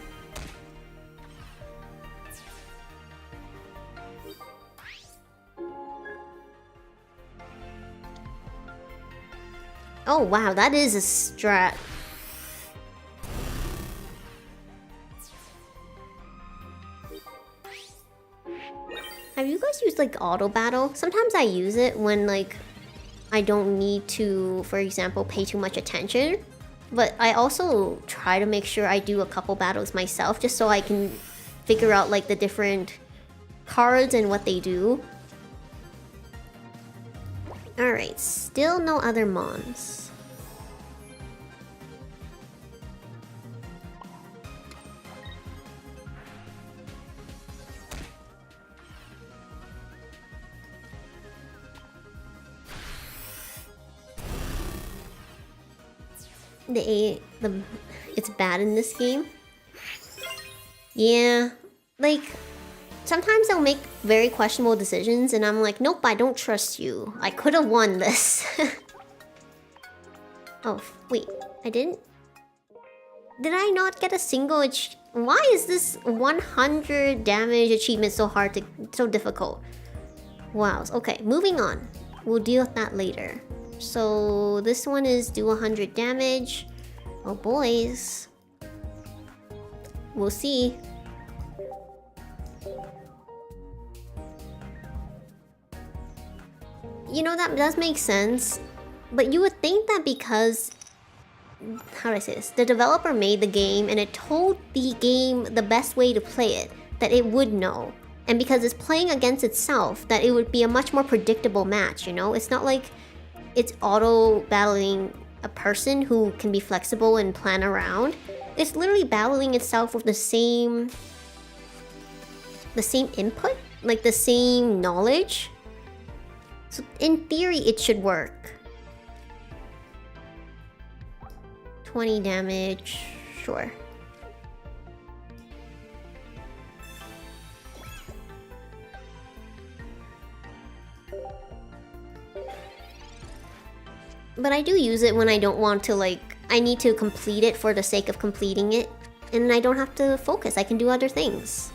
Oh wow, that is a strat. Have you guys used like auto battle? Sometimes I use it when like I don't need to, for example, pay too much attention. But I also try to make sure I do a couple battles myself just so I can figure out like the different cards and what they do. Alright, still no other mons. It's bad in this game. Yeah, like sometimes they'll make very questionable decisions and I'm like, nope, I don't trust you. I could have won this. Oh, wait, I didn't? Did I not get a single Why is this 100 damage achievement so difficult? Wow, okay, moving on. We'll deal with that later. So this one is do 100 damage. Oh boys. We'll see. You know, that does make sense. But you would think that because... How do I say this? The developer made the game and it told the game the best way to play it, that it would know. And because it's playing against itself, that it would be a much more predictable match, you know? It's not like it's auto-battling a person who can be flexible and plan around. It's literally battling itself with the same input, like the same knowledge. So in theory, it should work. 20 damage, sure. But I do use it when I don't want to, like, I need to complete it for the sake of completing it. And I don't have to focus, I can do other things.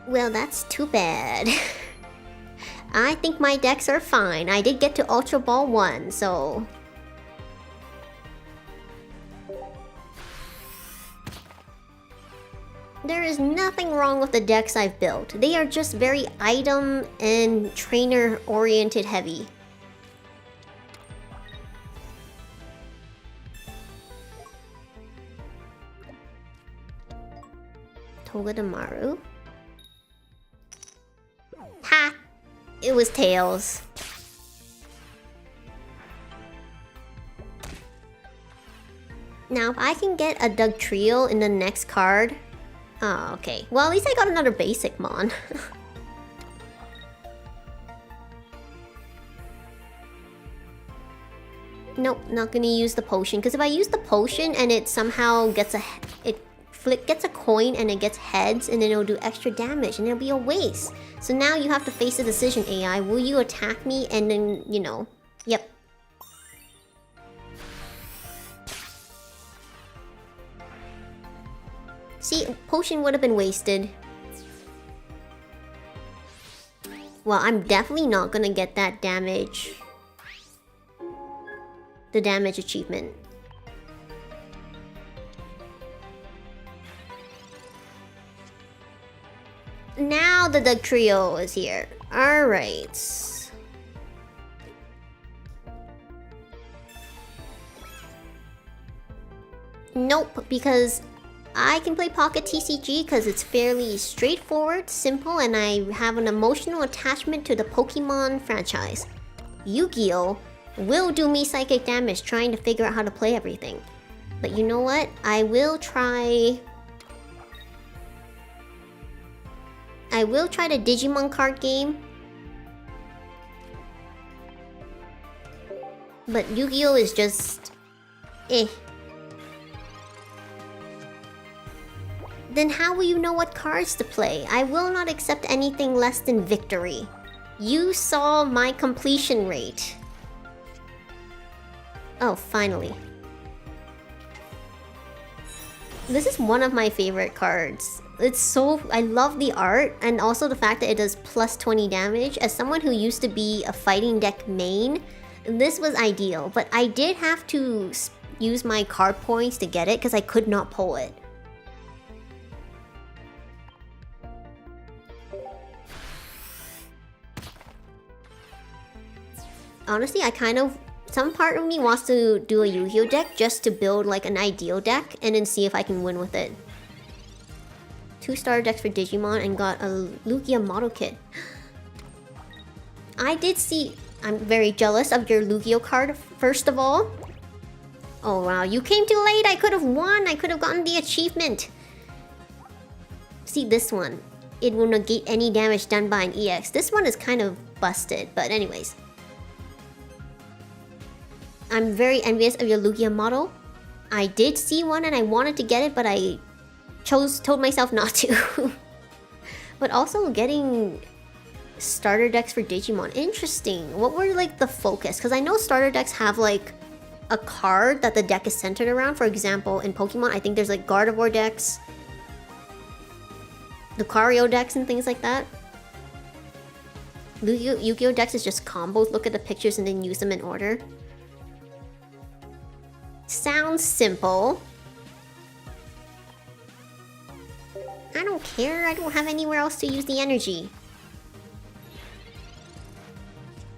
Well, that's too bad. I think my decks are fine. I did get to Ultra Ball 1, so... There is nothing wrong with the decks I've built. They are just very item and trainer-oriented heavy. Togedemaru. Ha! It was Tails. Now, if I can get a Dugtrio in the next card... Oh, okay. Well, at least I got another basic mon. Nope, not gonna use the potion. Because if I use the potion and it somehow gets a... gets a coin and it gets heads and then it'll do extra damage and it'll be a waste. So now you have to face the decision, AI. Will you attack me and then, you know... Yep. See, potion would have been wasted. Well, I'm definitely not gonna get that damage. The damage achievement. Now the Doug Trio is here. Alright. Nope, because I can play Pocket TCG because it's fairly straightforward, simple, and I have an emotional attachment to the Pokemon franchise. Yu-Gi-Oh! Will do me psychic damage trying to figure out how to play everything. But you know what? I will try the Digimon card game. But Yu-Gi-Oh! Is just... eh. Then how will you know what cards to play? I will not accept anything less than victory. You saw my completion rate. Oh, finally. This is one of my favorite cards. It's so... I love the art, and also the fact that it does plus 20 damage. As someone who used to be a fighting deck main, this was ideal. But I did have to use my card points to get it, because I could not pull it. Honestly, I kind of... Some part of me wants to do a Yu-Gi-Oh deck just to build like an ideal deck and then see if I can win with it. 2 starter decks for Digimon and got a Lugia model kit. I did see... I'm very jealous of your Lugia card, first of all. Oh wow, you came too late! I could have won! I could have gotten the achievement! See this one. It will negate any damage done by an EX. This one is kind of busted, but anyways. I'm very envious of your Lugia model. I did see one and I wanted to get it, but I told myself not to. But also getting starter decks for Digimon. Interesting. What were like the focus? Because I know starter decks have like a card that the deck is centered around. For example, in Pokemon, I think there's like Gardevoir decks, Lucario decks, and things like that. Yu-Gi-Oh decks is just combos. Look at the pictures and then use them in order. Sounds simple. I don't care, I don't have anywhere else to use the energy.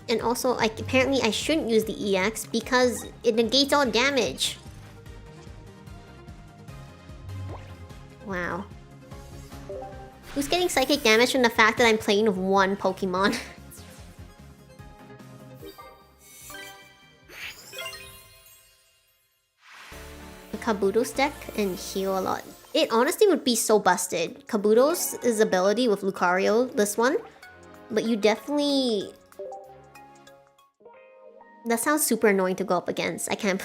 And also, apparently I shouldn't use the EX because it negates all damage. Wow. Who's getting psychic damage from the fact that I'm playing with one Pokemon? Kabuto's deck and heal a lot. It honestly would be so busted. Kabuto's ability with Lucario, this one. But you definitely... That sounds super annoying to go up against. I can't...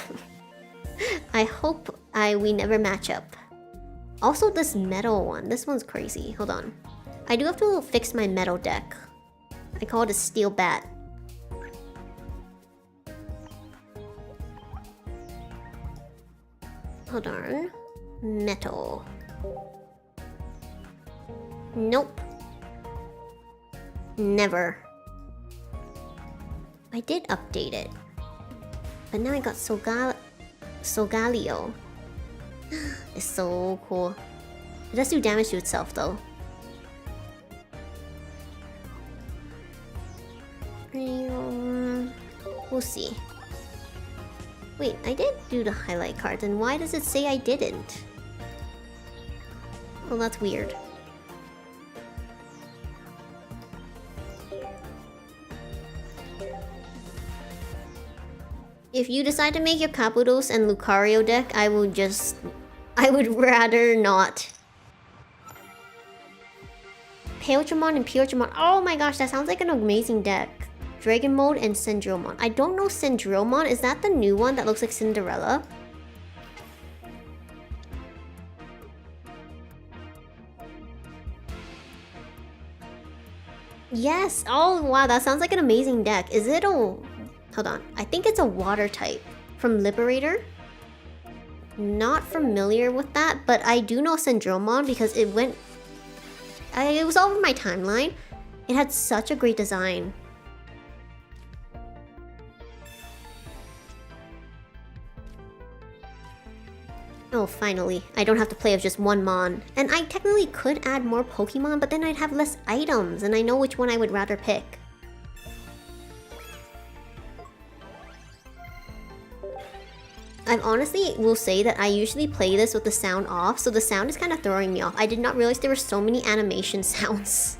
I hope we never match up. Also this metal one. This one's crazy. Hold on. I do have to fix my metal deck. I call it a steel bat. Hold on. Metal. Nope. Never. I did update it. But now I got Solgaleo. It's so cool. It does do damage to itself though. We'll see. Wait, I did do the highlight card, then why does it say I didn't? Well, that's weird. If you decide to make your Kabutos and Lucario deck, I would rather not. Paildramon and Puredramon. Oh my gosh, that sounds like an amazing deck. Dragon Mode and Syndromon. I don't know Syndromon. Is that the new one that looks like Cinderella? Yes! Oh wow, that sounds like an amazing deck. Is it a... Hold on. I think it's a water type. From Liberator? Not familiar with that, but I do know Syndromon because it went... It was all over my timeline. It had such a great design. Oh, finally. I don't have to play with just one Mon. And I technically could add more Pokemon, but then I'd have less items, and I know which one I would rather pick. I honestly will say that I usually play this with the sound off, so the sound is kind of throwing me off. I did not realize there were so many animation sounds.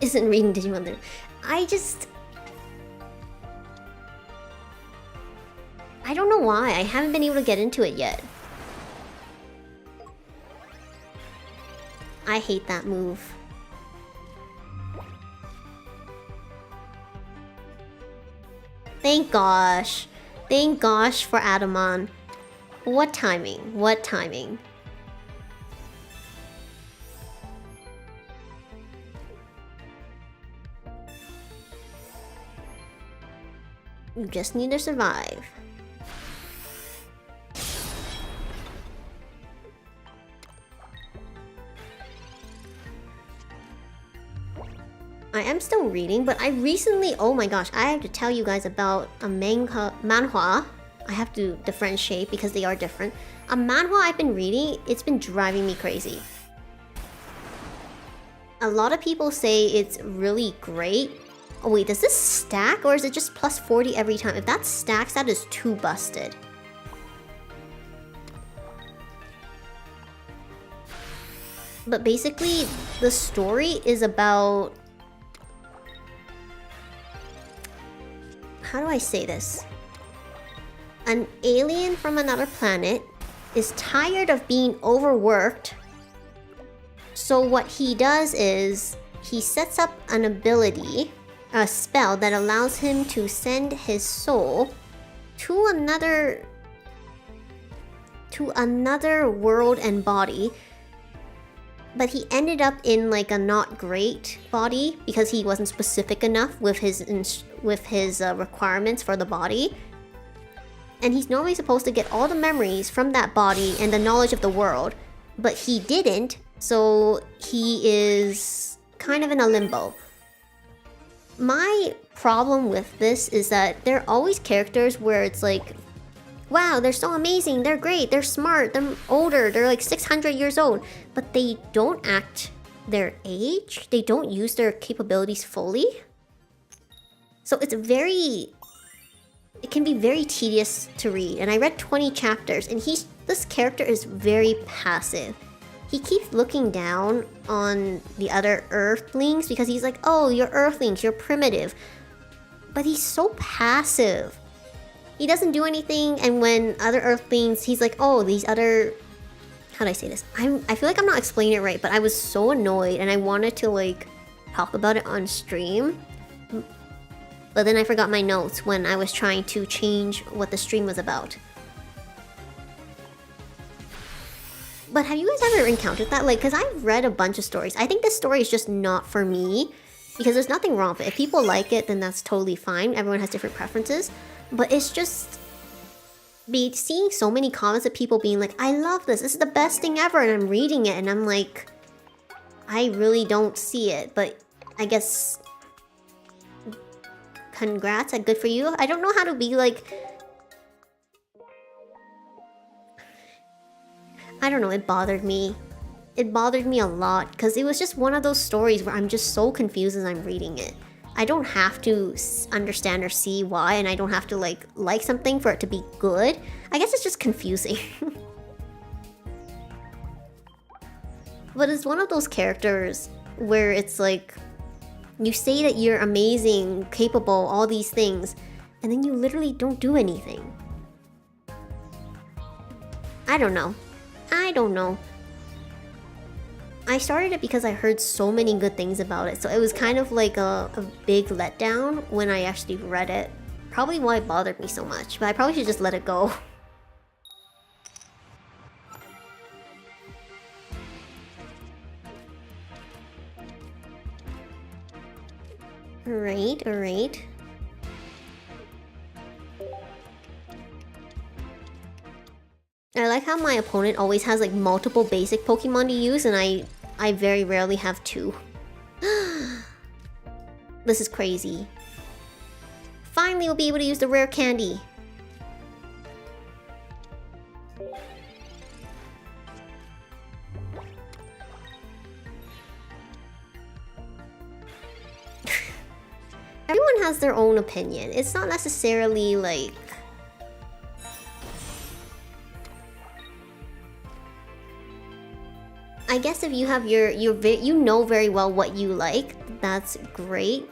Isn't reading Digimon there? I don't know why. I haven't been able to get into it yet. I hate that move. Thank gosh. Thank gosh for Adamon. What timing? What timing? You just need to survive. I am still reading, but I recently, oh my gosh, I have to tell you guys about a manhwa. I have to differentiate because they are different. A manhwa I've been reading, it's been driving me crazy. A lot of people say it's really great. Oh wait, does this stack or is it just plus 40 every time? If that stacks, that is too busted. But basically, the story is about... How do I say this? An alien from another planet is tired of being overworked. So what he does is he sets up an ability, a spell that allows him to send his soul to another world and body. But he ended up in like a not great body because he wasn't specific enough with his requirements for the body. And he's normally supposed to get all the memories from that body and the knowledge of the world, but he didn't, so he is kind of in a limbo. My problem with this is that there are always characters where it's like, wow, they're so amazing, they're great, they're smart, they're older, they're like 600 years old, but they don't act their age, they don't use their capabilities fully. So it can be very tedious to read, and I read 20 chapters, and this character is very passive. He keeps looking down on the other Earthlings because he's like, oh, you're Earthlings, you're primitive. But he's so passive. He doesn't do anything, and when other Earthlings, he's like, oh, these other... How do I say this? I feel like I'm not explaining it right, but I was so annoyed, and I wanted to, like, talk about it on stream. But then I forgot my notes when I was trying to change what the stream was about. But have you guys ever encountered that? Like, because I've read a bunch of stories. I think this story is just not for me, because there's nothing wrong with it. If people like it, then that's totally fine. Everyone has different preferences. But it's just... seeing so many comments of people being like, I love this is the best thing ever, and I'm reading it, and I'm like... I really don't see it, but I guess... Congrats, good for you. I don't know how to be like... I don't know, it bothered me. It bothered me a lot, because it was just one of those stories where I'm just so confused as I'm reading it. I don't have to understand or see why, and I don't have to like something for it to be good. I guess it's just confusing. But it's one of those characters where it's like... You say that you're amazing, capable, all these things, and then you literally don't do anything. I don't know. I started it because I heard so many good things about it, so it was kind of like a big letdown when I actually read it. Probably why it bothered me so much, but I probably should just let it go. Alright. like how my opponent always has like multiple basic Pokemon to use, and I very rarely have two. This is crazy. Finally, we'll be able to use the rare candy. Everyone has their own opinion. It's not necessarily like... I guess if you have you know very well what you like, that's great.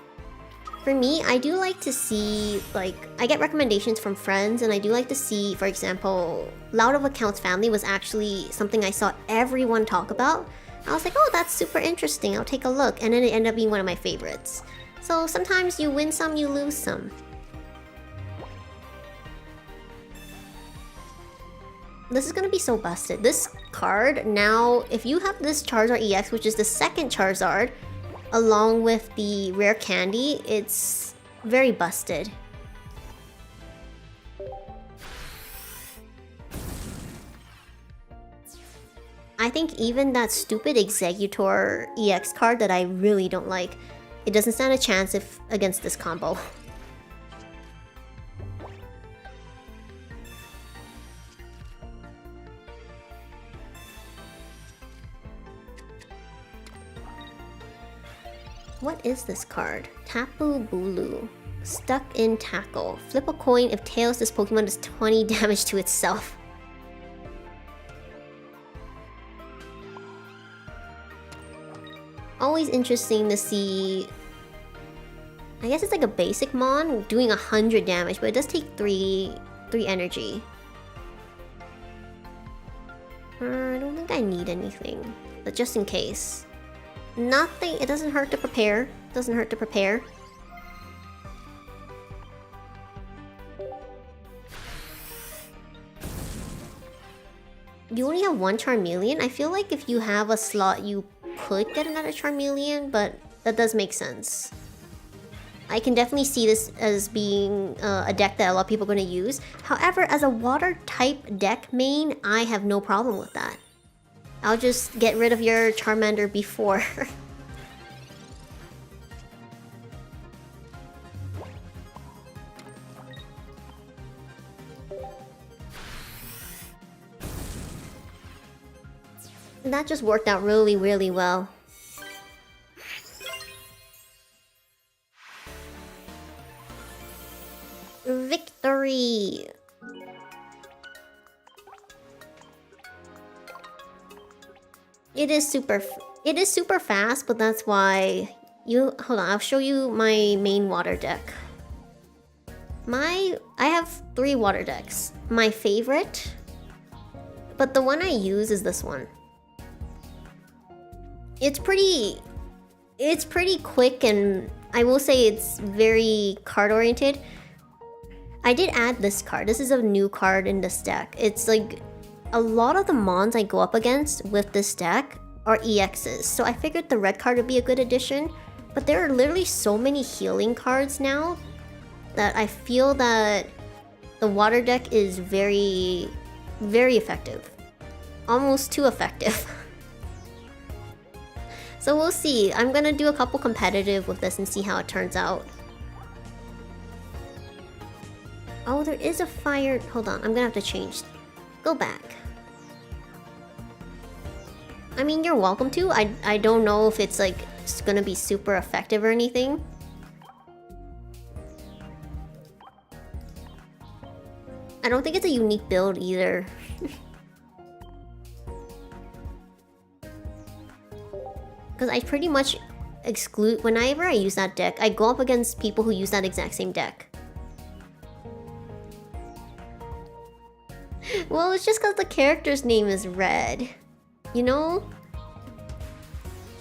For me, I do like to see, like, I get recommendations from friends, and I do like to see, for example, Loud of Accounts Family was actually something I saw everyone talk about. I was like, oh, that's super interesting, I'll take a look, and then it ended up being one of my favorites. So sometimes you win some, you lose some. This is gonna be so busted. This card, now, if you have this Charizard EX, which is the second Charizard, along with the rare candy, it's very busted. I think even that stupid Exeggutor EX card that I really don't like, it doesn't stand a chance against this combo. What is this card? Tapu Bulu. Stuck in Tackle. Flip a coin. If tails, this Pokemon does 20 damage to itself. Always interesting to see... I guess it's like a basic Mon doing 100 damage, but it does take 3 energy. I don't think I need anything, but just in case. Nothing, it doesn't hurt to prepare. Doesn't hurt to prepare. You only have one Charmeleon? I feel like if you have a slot, you could get another Charmeleon, but that does make sense. I can definitely see this as being a deck that a lot of people are going to use. However, as a water type deck main, I have no problem with that. I'll just get rid of your Charmander before. That just worked out really, really well. Victory! It is super fast, but that's why hold on, I'll show you my main water deck. I have 3 water decks. My favorite, but the one I use is this one. It's pretty quick, and I will say it's very card oriented. I did add this card. This is a new card in this deck. It's like a lot of the mons I go up against with this deck are EXs, so I figured the red card would be a good addition, but there are literally so many healing cards now that I feel that the water deck is very, very effective. Almost too effective. So we'll see. I'm gonna do a couple competitive with this and see how it turns out. Oh, there is a fire... Hold on, I'm gonna have to change. Go back. I mean, you're welcome to. I don't know if it's like it's gonna be super effective or anything. I don't think it's a unique build either. Because I pretty much exclude... Whenever I use that deck, I go up against people who use that exact same deck. Well, it's just because the character's name is Red. You know?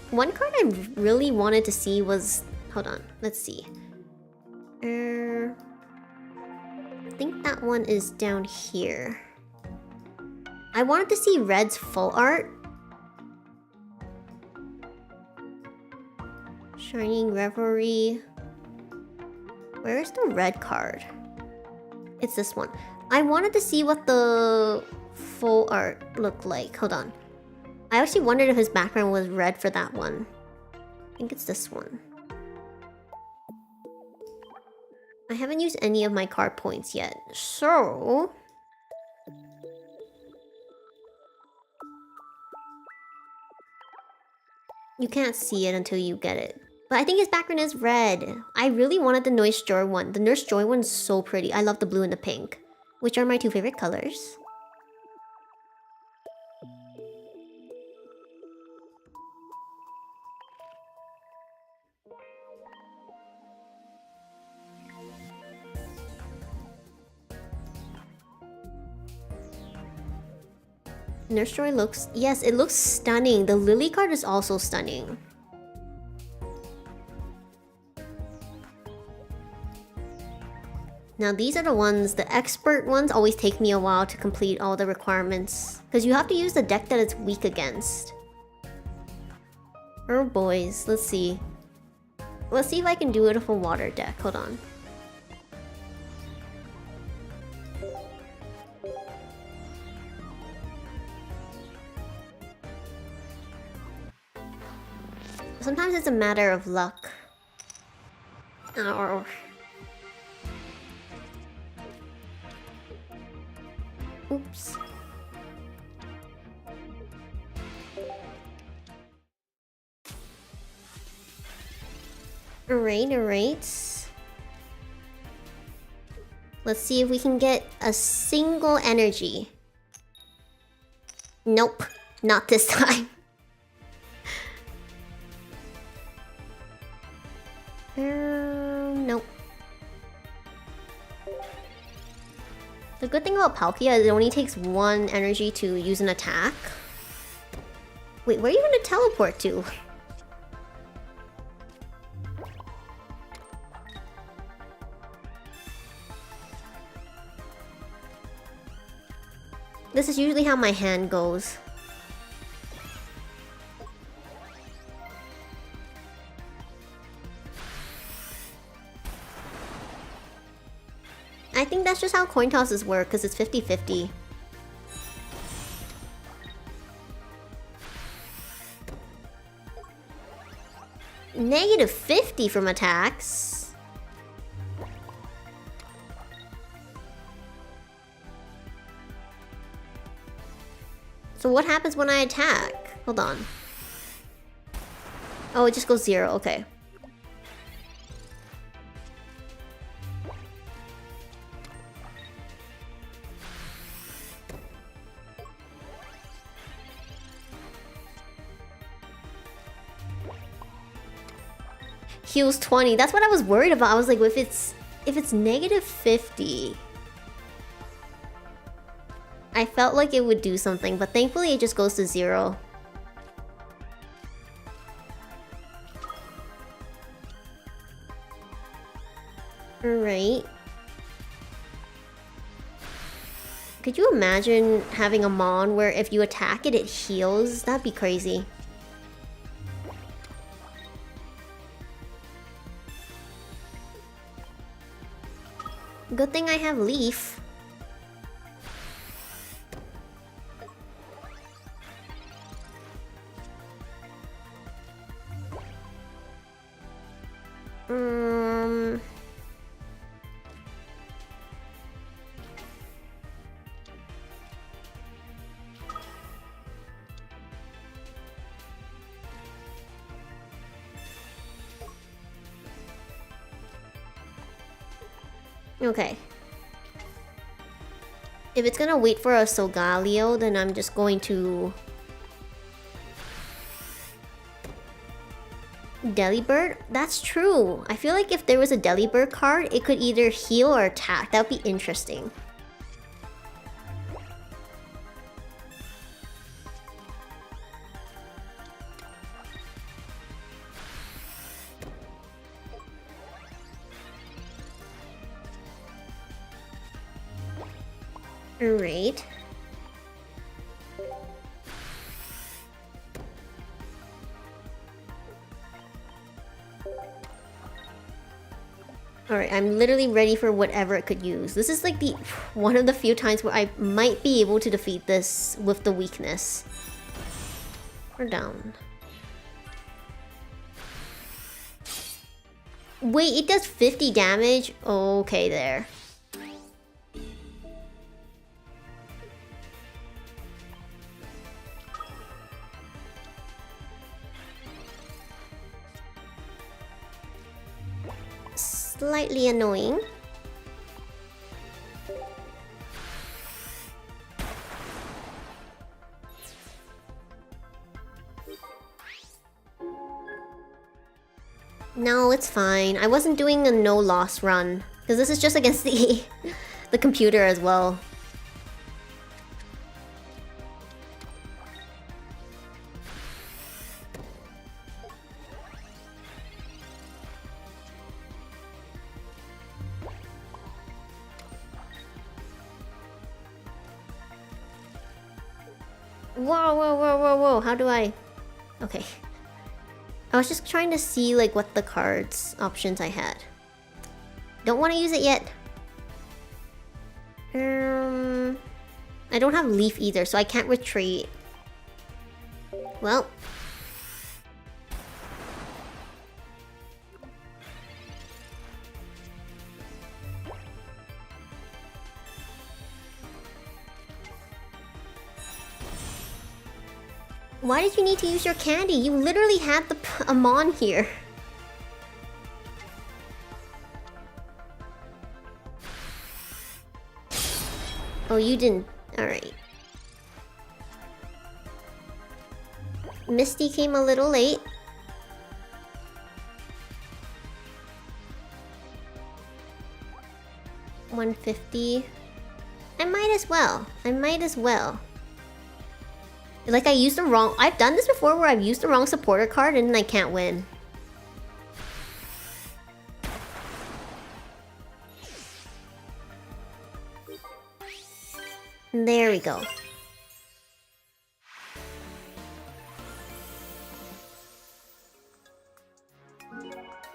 One card I really wanted to see was... Hold on, let's see. I think that one is down here. I wanted to see Red's full art. Shining Revelry. Where is the red card? It's this one. I wanted to see what the full art look like? Hold on. I actually wondered if his background was red for that one. I think it's this one. I haven't used any of my card points yet, so... You can't see it until you get it. But I think his background is red. I really wanted the Nurse Joy one. The Nurse Joy one's so pretty. I love the blue and the pink, which are my two favorite colors. Nurse Joy looks... Yes, it looks stunning. The Lily card is also stunning. Now these are the ones, the expert ones always take me a while to complete all the requirements. Because you have to use the deck that it's weak against. Oh boys, let's see. Let's see if I can do it with a water deck. Hold on. Sometimes it's a matter of luck. Oh. Oops. Alright. Let's see if we can get a single energy. Nope, not this time. Nope. The good thing about Palkia is it only takes one energy to use an attack. Wait, where are you gonna teleport to? This is usually how my hand goes. I think that's just how coin tosses work, because it's 50-50. -50 from attacks. So what happens when I attack? Hold on. Oh, it just goes 0, okay. Heals 20. That's what I was worried about. I was like, if it's -50, I felt like it would do something, but thankfully it just goes to 0. Alright. Could you imagine having a Mon where if you attack it, it heals? That'd be crazy. Good thing I have Leaf. Okay. If it's gonna wait for a Solgaleo, then I'm just going to... Delibird? That's true. I feel like if there was a Delibird card, it could either heal or attack. That would be interesting. Alright. Alright, I'm literally ready for whatever it could use. This is like the one of the few times where I might be able to defeat this with the weakness. We're down. Wait, it does 50 damage? Okay, there. Slightly annoying. No, it's fine. I wasn't doing a no loss run because this is just against the the computer as well. Whoa, whoa, whoa, whoa, whoa. How do I... Okay. I was just trying to see like what the cards options I had. Don't want to use it yet. I don't have leaf either, so I can't retreat. Well. Why did you need to use your candy? You literally had the Amon here. Oh, you didn't. Alright. Misty came a little late. $150. I might as well. I might as well. Like I used the wrong... I've done this before where I've used the wrong supporter card and then I can't win. There we go.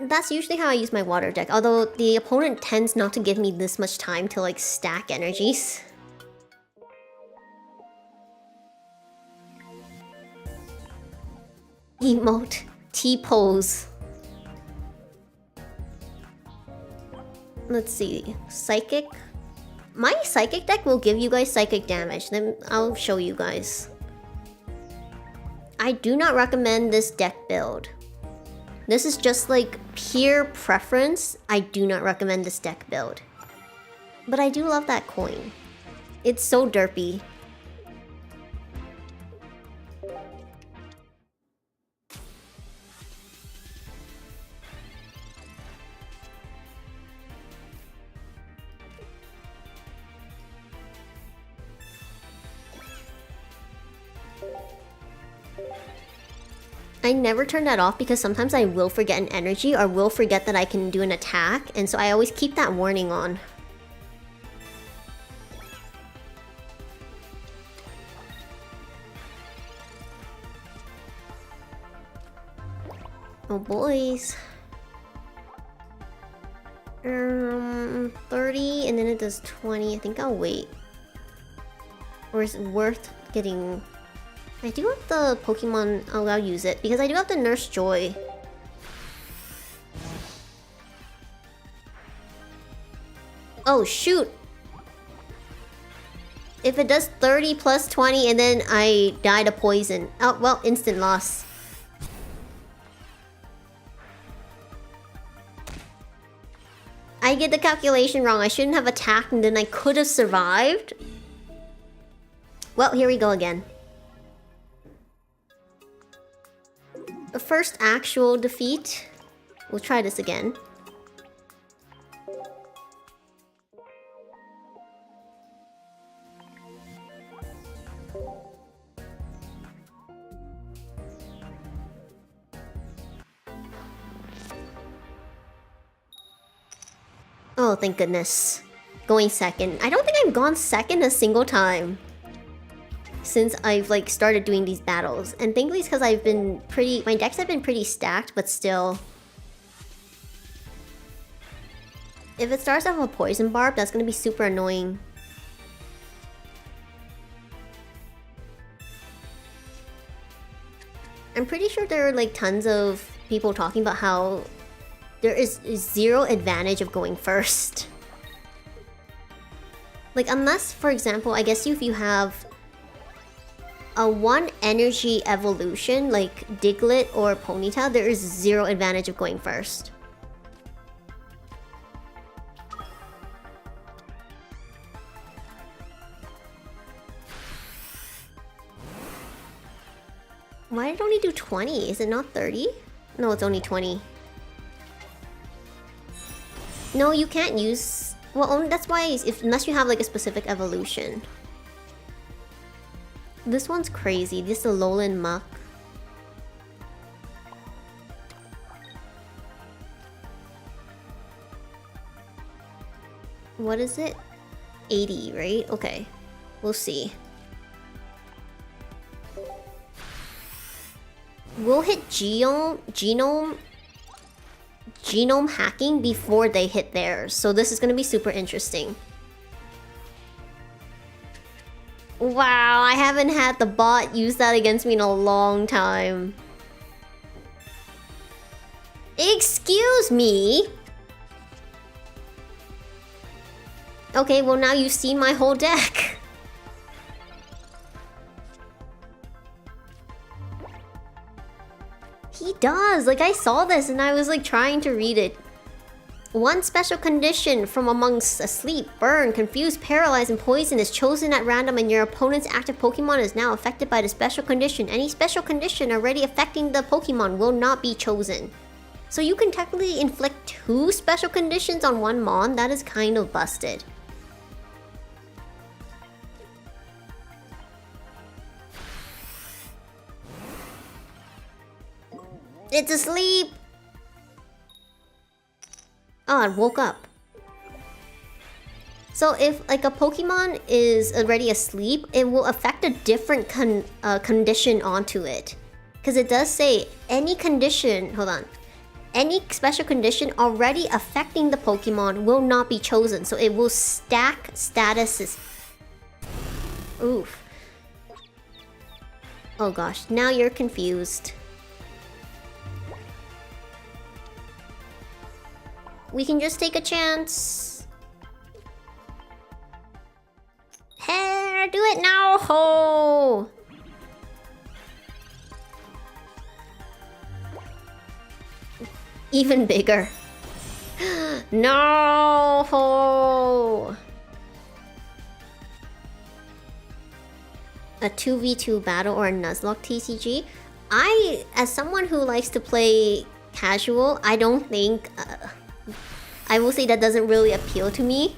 That's usually how I use my water deck, although the opponent tends not to give me this much time to like stack energies. Emote. T-pose. Let's see. Psychic. My psychic deck will give you guys psychic damage. Then I'll show you guys. I do not recommend this deck build. This is just like pure preference. I do not recommend this deck build. But I do love that coin. It's so derpy. I never turn that off because sometimes I will forget an energy or will forget that I can do an attack, and so I always keep that warning on. Oh boys. 30 and then it does 20. I think I'll wait. Or is it worth getting... I do have the Pokemon... Oh, I'll use it. Because I do have the Nurse Joy. Oh, shoot! If it does 30 plus 20 and then I die to poison. Oh, well, instant loss. I get the calculation wrong. I shouldn't have attacked and then I could have survived. Well, here we go again. The first actual defeat. We'll try this again. Oh, thank goodness. Going second. I don't think I've gone second a single time since I've like started doing these battles. And thankfully it's because I've been pretty... My decks have been pretty stacked, but still. If it starts off a poison barb, that's gonna be super annoying. I'm pretty sure there are like tons of people talking about how there is zero advantage of going first. Like, unless, for example, I guess if you have a 1 energy evolution, like Diglett or Ponyta, there is zero advantage of going first. Why did it only do 20? Is it not 30? No, it's only 20. No, you can't use... Well, that's why, unless you have like a specific evolution. This one's crazy. This is a Lowland Muck. What is it? 80, right? Okay. We'll see. We'll hit genome hacking before they hit theirs, so this is gonna be super interesting. Wow, I haven't had the bot use that against me in a long time. Excuse me? Okay, well now you've seen my whole deck. He does! Like, I saw this and I was like trying to read it. One special condition from amongst asleep, burn, confused, paralyzed, and poison is chosen at random, and your opponent's active Pokemon is now affected by the special condition. Any special condition already affecting the Pokemon will not be chosen. So you can technically inflict 2 special conditions on one Mon. That is kind of busted. It's asleep! Oh, it woke up. So if like a Pokemon is already asleep, it will affect a different condition onto it. Because it does say any condition, hold on. Any special condition already affecting the Pokemon will not be chosen. So it will stack statuses. Oof. Oh gosh, now you're confused. We can just take a chance. Hey, do it now! Ho! Even bigger. No! Ho! A 2v2 battle or a Nuzlocke TCG? As someone who likes to play casual, I don't think... I will say that doesn't really appeal to me.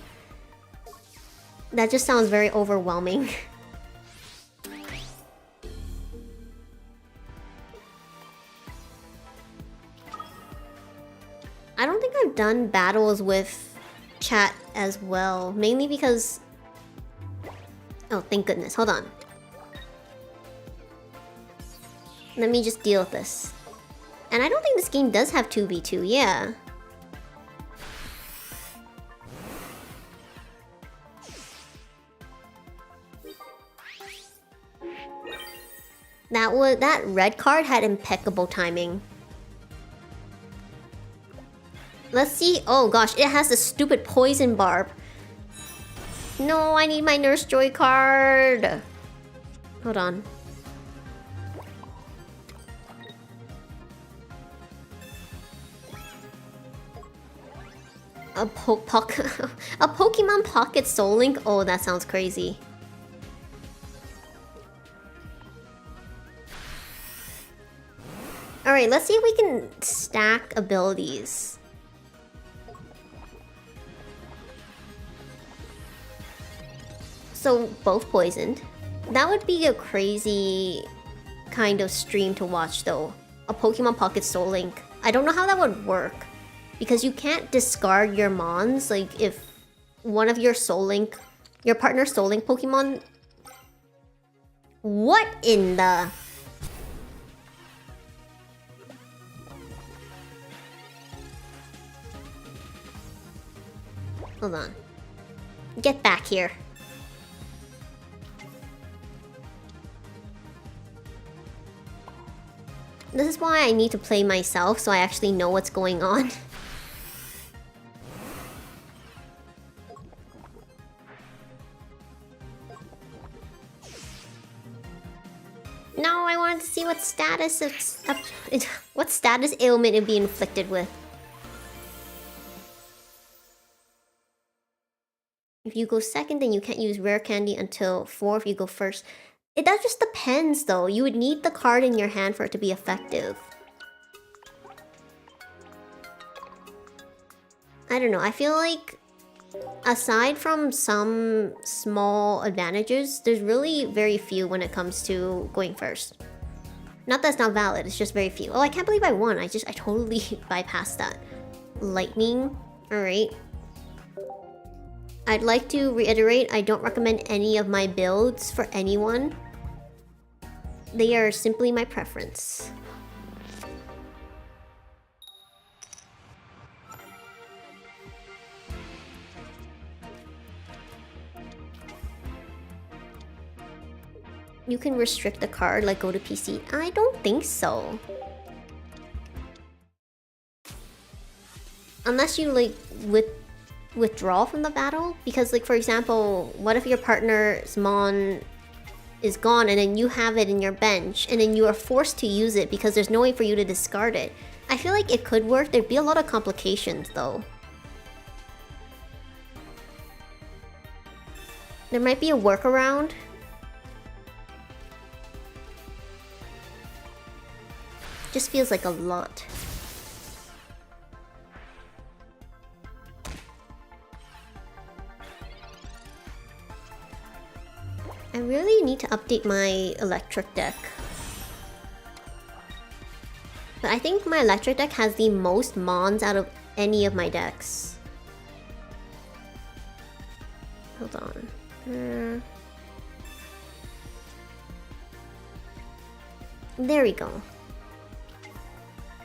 That just sounds very overwhelming. I don't think I've done battles with chat as well. Mainly because... Oh, thank goodness. Hold on. Let me just deal with this. And I don't think this game does have 2v2, yeah. That red card had impeccable timing. Let's see. Oh gosh, it has the stupid poison barb. No, I need my Nurse Joy card. Hold on. A Pokemon Pocket Soul Link? Oh, that sounds crazy. Alright, let's see if we can stack abilities. So, both poisoned. That would be a crazy kind of stream to watch though. A Pokemon Pocket Soul Link. I don't know how that would work. Because you can't discard your Mons. Like, if one of your Soul Link... Your partner's Soul Link Pokemon... What in the... Hold on. Get back here. This is why I need to play myself, so I actually know what's going on. No, I wanted to see what status what status ailment it'd be inflicted with. If you go second, then you can't use rare candy until 4 if you go first. That just depends though. You would need the card in your hand for it to be effective. I don't know, I feel like aside from some small advantages, there's really very few when it comes to going first. Not that it's not valid, it's just very few. Oh, I can't believe I won. I totally bypassed that. Lightning, alright. I'd like to reiterate, I don't recommend any of my builds for anyone. They are simply my preference. You can restrict the card, like go to PC. I don't think so. Unless you like withdraw from the battle, because like for example, what if your partner's mon is gone and then you have it in your bench and then you are forced to use it because there's no way for you to discard it? I feel like it could work. There'd be a lot of complications though. There might be a workaround. Just feels like a lot. I really need to update my electric deck. But I think my electric deck has the most mons out of any of my decks. Hold on. There we go.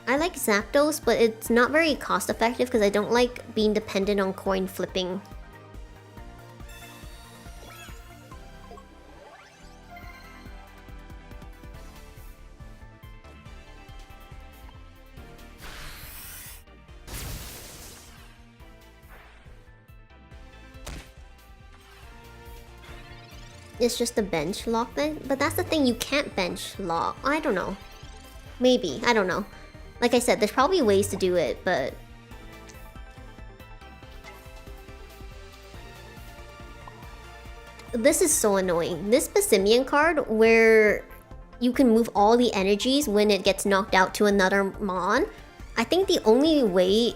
I like Zapdos, but it's not very cost effective because I don't like being dependent on coin flipping. It's just a bench lock then? But that's the thing, you can't bench lock. I don't know. Maybe, I don't know. Like I said, there's probably ways to do it, but... This is so annoying. This Passimian card, where you can move all the energies when it gets knocked out to another mon. I think the only way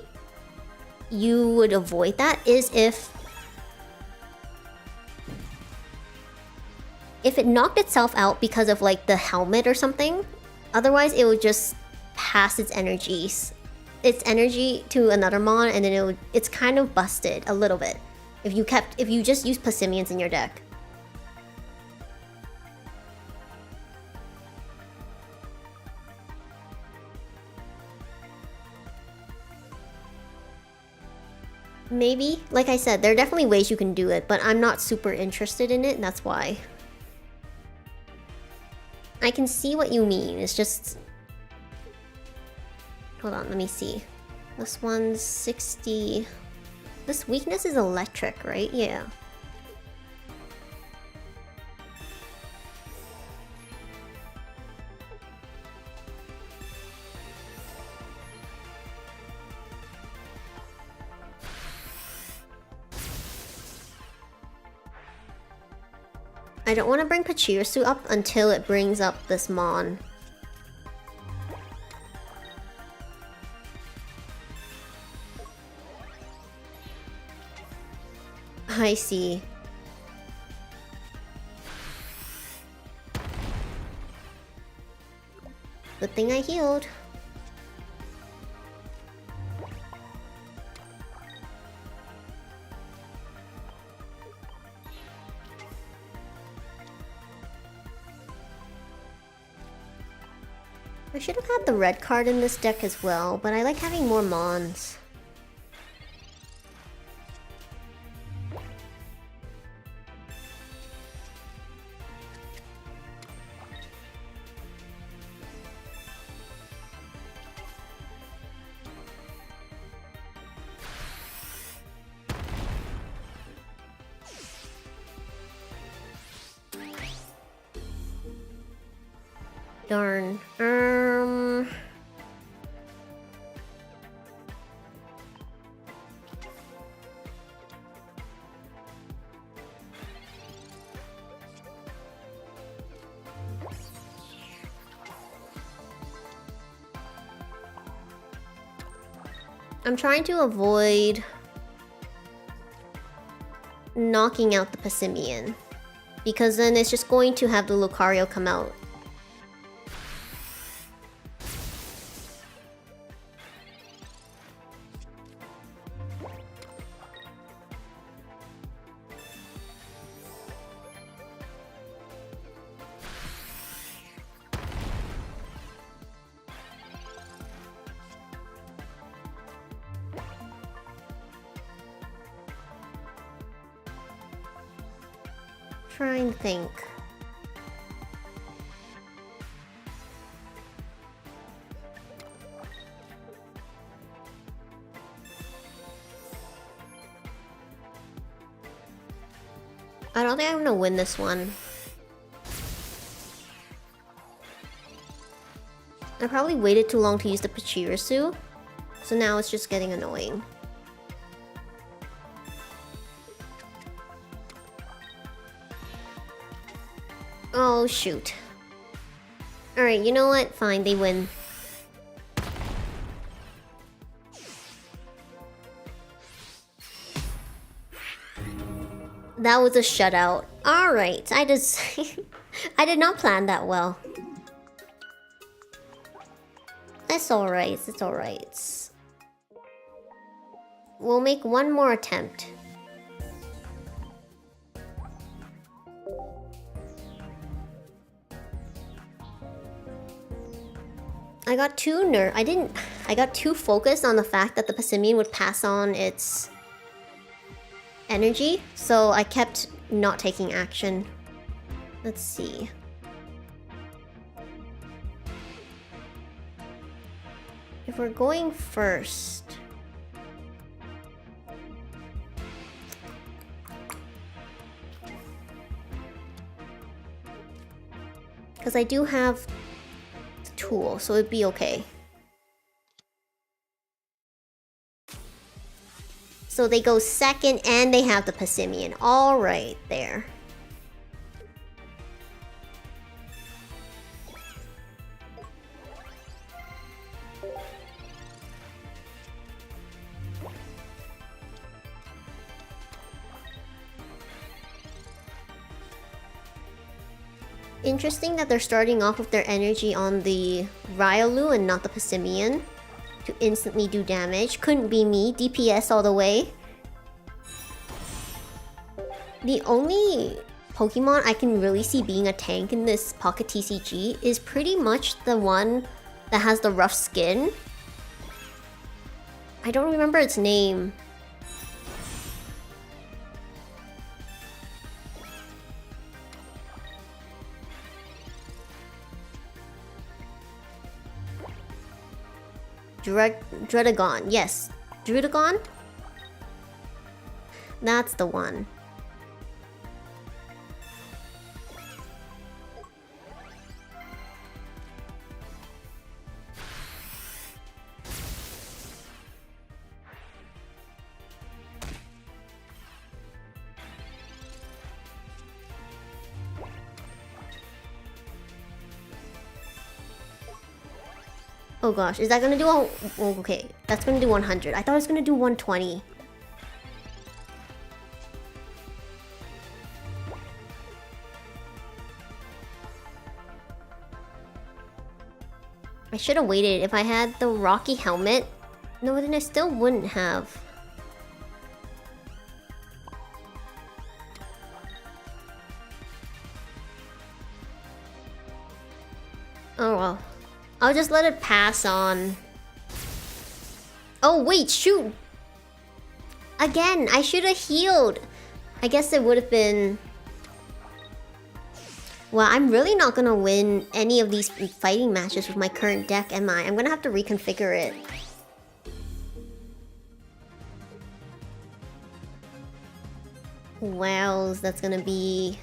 you would avoid that is if it knocked itself out because of like the helmet or something. Otherwise it would just pass its energy to another mon, and then it's kind of busted a little bit if you just use Passimians in your deck. Maybe, like I said, there are definitely ways you can do it, but I'm not super interested in it, that's why. I can see what you mean, it's just... Hold on, let me see. This one's 60... This weakness is electric, right? Yeah. I don't want to bring Pachirisu up until it brings up this mon. I see. Good thing I healed. I should have had the red card in this deck as well, but I like having more mons. Darn. I'm trying to avoid knocking out the Passimian, because then it's just going to have the Lucario come out. Try and think. I don't think I'm gonna win this one. I probably waited too long to use the Pachirisu, so now it's just getting annoying. Oh, shoot. Alright, you know what? Fine, they win. That was a shutout. Alright, I just... I did not plan that well. That's alright, it's alright. We'll make one more attempt. I got too focused on the fact that the Passimian would pass on its energy, so I kept not taking action. Let's see. If we're going first... because I do have the tool, so it'd be okay. So they go second and they have the Passimian. Alright, there. Interesting that they're starting off with their energy on the Riolu and not the Passimian to instantly do damage. Couldn't be me. DPS all the way. The only Pokemon I can really see being a tank in this Pocket TCG is pretty much the one that has the rough skin. I don't remember its name. Drudagon, yes. Drudagon? That's the one. Oh gosh, is that gonna do a... oh, okay, that's gonna do 100. I thought it was gonna do 120. I should have waited. If I had the Rocky helmet, no, then I still wouldn't have. Oh well. I'll just let it pass on. Oh wait, shoot! Again, I should have healed! I guess it would have been... well, I'm really not gonna win any of these fighting matches with my current deck, am I? I'm gonna have to reconfigure it. Wow, that's gonna be...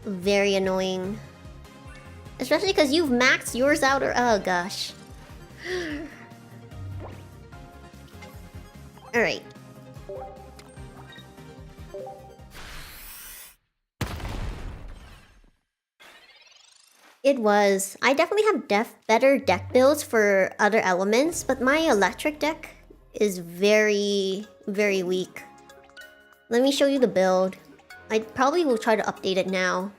very annoying. Especially because you've maxed yours out or... Oh, gosh. Alright. It was. I definitely have better deck builds for other elements, but my electric deck is very, very weak. Let me show you the build. I probably will try to update it now.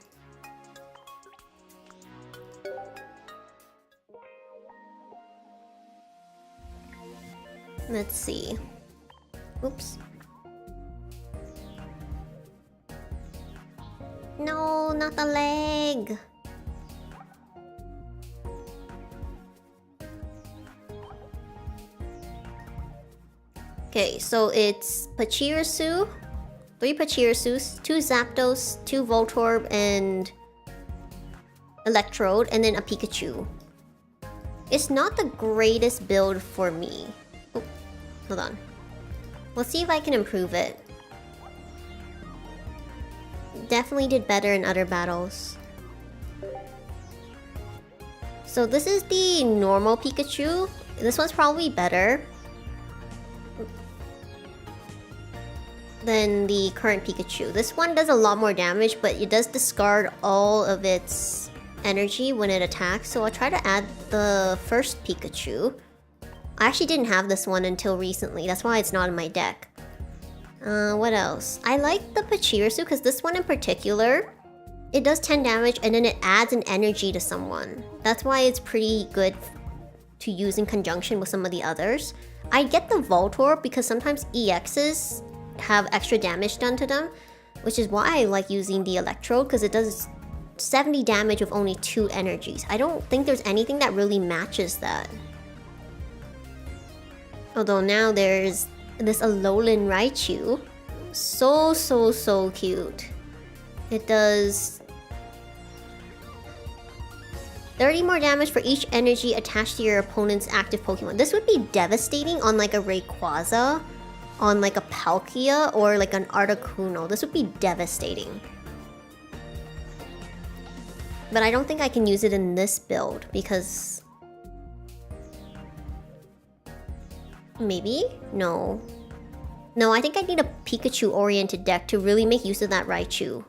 Let's see. Oops. No, not the leg. Okay, so it's Pachirisu, 3 Pachirisus, 2 Zapdos, 2 Voltorb, and Electrode, and then a Pikachu. It's not the greatest build for me. Oh, hold on. Let's see if I can improve it. Definitely did better in other battles. So this is the normal Pikachu. This one's probably better than the current Pikachu. This one does a lot more damage, but it does discard all of its energy when it attacks. So I'll try to add the first Pikachu. I actually didn't have this one until recently. That's why it's not in my deck. What else? I like the Pachirisu because this one in particular, it does 10 damage and then it adds an energy to someone. That's why it's pretty good to use in conjunction with some of the others. I get the Voltorb because sometimes EXs have extra damage done to them, which is why I like using the Electrode because it does 70 damage with only 2 energies. I don't think there's anything that really matches that. Although now there's this Alolan Raichu. So cute. It does 30 more damage for each energy attached to your opponent's active Pokemon. This would be devastating on like a Rayquaza, on like a Palkia, or like an Articuno. This would be devastating. But I don't think I can use it in this build because... Maybe? No. No, I think I need a Pikachu-oriented deck to really make use of that Raichu.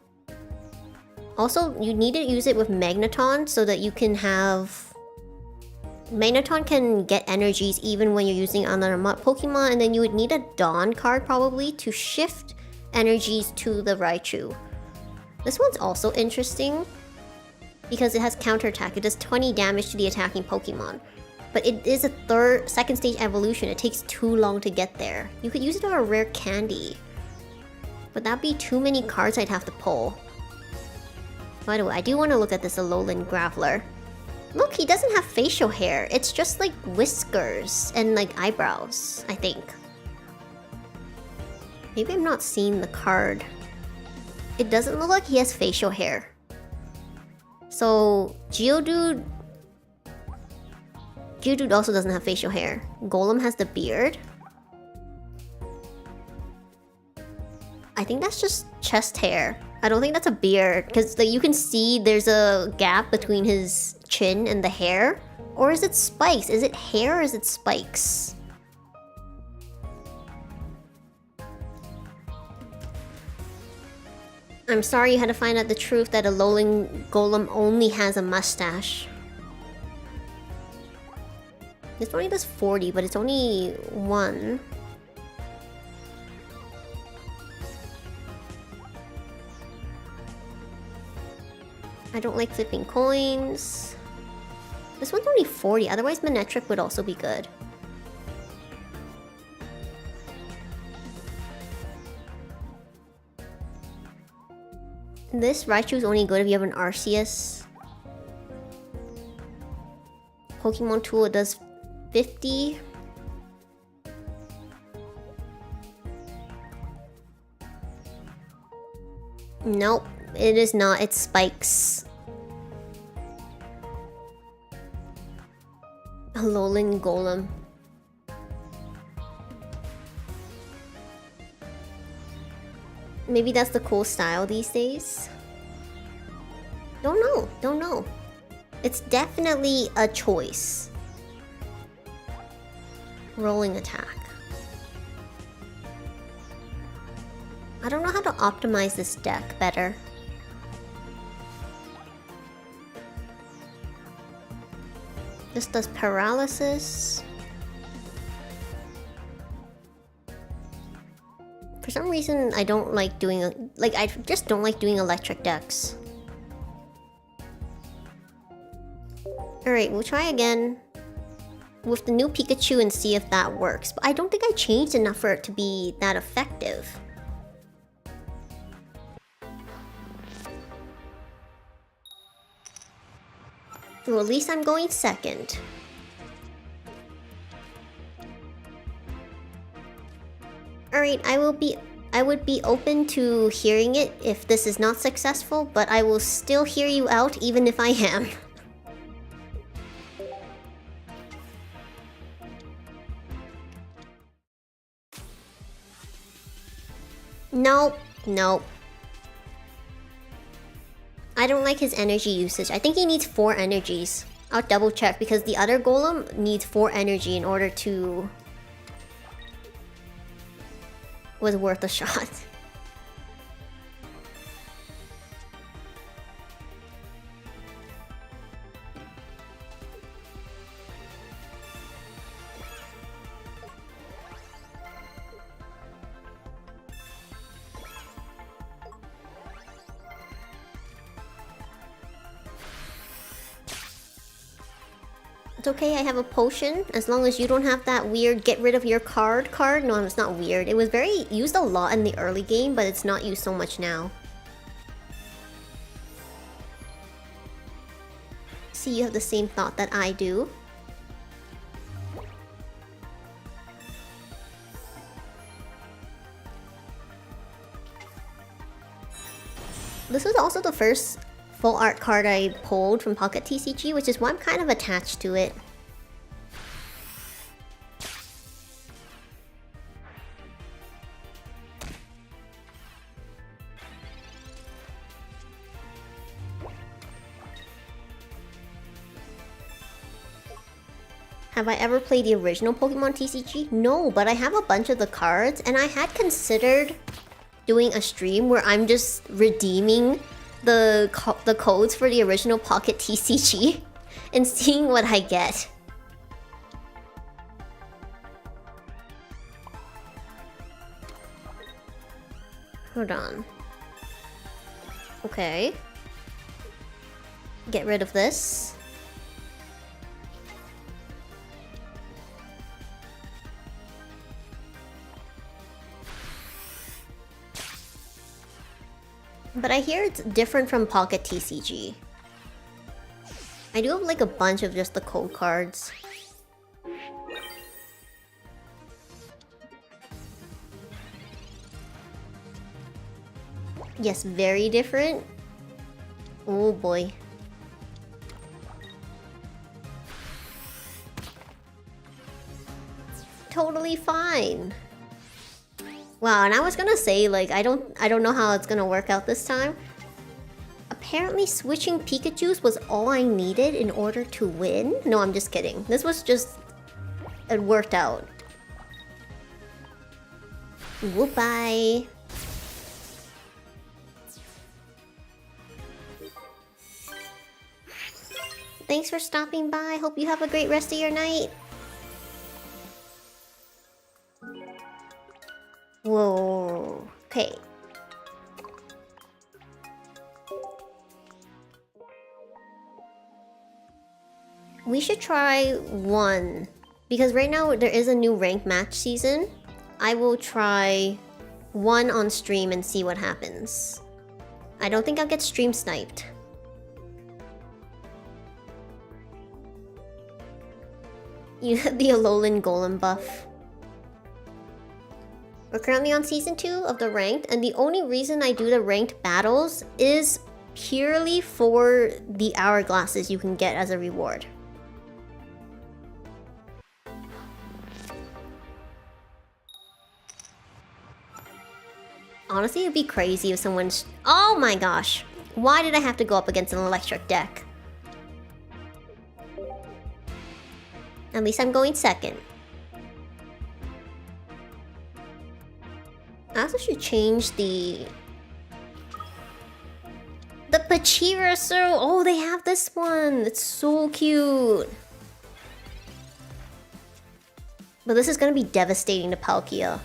Also, you need to use it with Magneton so that you can have... Magneton can get energies even when you're using another Pokemon, and then you would need a Dawn card probably to shift energies to the Raichu. This one's also interesting because it has counterattack. It does 20 damage to the attacking Pokemon. But it is a second stage evolution. It takes too long to get there. You could use it on a rare candy. But that'd be too many cards I'd have to pull. By the way, I do want to look at this Alolan Graveler. Look, he doesn't have facial hair. It's just like whiskers and like eyebrows, I think. Maybe I'm not seeing the card. It doesn't look like he has facial hair. So, Geodude also doesn't have facial hair. Golem has the beard. I think that's just chest hair. I don't think that's a beard because you can see there's a gap between his chin and the hair. Or is it spikes? Is it hair or is it spikes? I'm sorry you had to find out the truth that Alolan Golem only has a mustache. This only does 40, but it's only 1. I don't like flipping coins. This one's only 40, otherwise Manectric would also be good. This Raichu is only good if you have an Arceus. Pokemon Tool, it does 50. Nope, it is not. It's spikes. Alolan Golem. Maybe that's the cool style these days. Don't know. It's definitely a choice. Rolling attack. I don't know how to optimize this deck better. This does paralysis. For some reason, I don't like doing... I just don't like doing electric decks. Alright, we'll try again with the new Pikachu and see if that works. But I don't think I changed enough for it to be that effective. Well, at least I'm going second. Alright, I would be open to hearing it if this is not successful, but I will still hear you out even if I am. Nope, nope. I don't like his energy usage. I think he needs 4 energies. I'll double check because the other golem needs 4 energy in order to... was worth a shot. It's okay, I have a potion, as long as you don't have that weird get rid of your card. No, it's not weird. It was very used a lot in the early game, but it's not used so much now. See, you have the same thought that I do. This was also the first full art card I pulled from Pocket TCG, which is why I'm kind of attached to it. Have I ever played the original Pokemon TCG? No, but I have a bunch of the cards, and I had considered doing a stream where I'm just redeeming the codes for the original Pocket TCG and seeing what I get. Hold on. Okay. Get rid of this. But I hear it's different from Pocket TCG. I do have like a bunch of just the code cards. Yes, very different. Oh boy. Totally fine. Wow, and I was gonna say, like, I don't know how it's gonna work out this time. Apparently switching Pikachus was all I needed in order to win? No, I'm just kidding. This was just... it worked out. Goodbye. Thanks for stopping by. Hope you have a great rest of your night. Whoa. Okay. We should try 1. Because right now there is a new ranked match season. I will try 1 on stream and see what happens. I don't think I'll get stream sniped. You have the Alolan Golem buff. We're currently on Season 2 of the Ranked, and the only reason I do the Ranked battles is purely for the hourglasses you can get as a reward. Honestly, it'd be crazy if someone's... oh my gosh! Why did I have to go up against an electric deck? At least I'm going second. I also should change the Pachirasu. Oh, they have this one. It's so cute. But this is gonna be devastating to Palkia.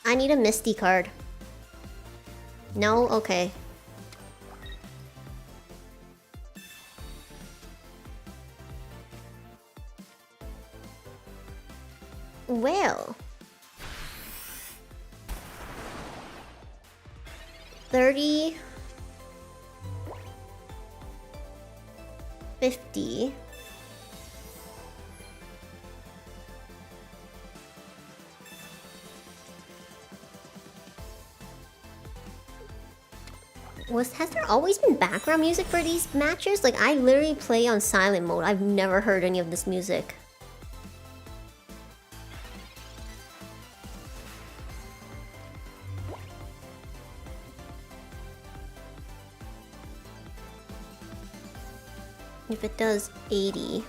I need a Misty card. No? Okay. Well. 30. 50. Has there always been background music for these matches? Like, I literally play on silent mode. I've never heard any of this music. If it does 80.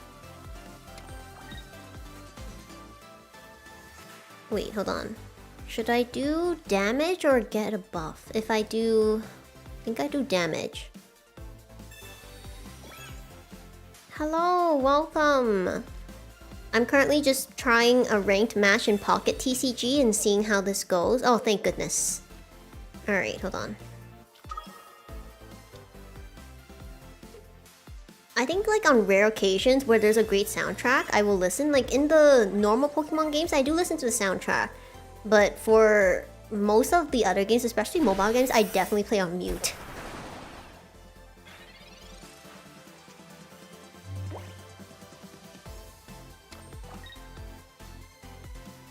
Wait, hold on. Should I do damage or get a buff? If I do... I think I do damage. Hello, welcome! I'm currently just trying a ranked match in Pocket TCG and seeing how this goes. Oh, thank goodness. Alright, hold on. I think like on rare occasions where there's a great soundtrack, I will listen. Like in the normal Pokemon games, I do listen to the soundtrack. But for most of the other games, especially mobile games, I definitely play on mute.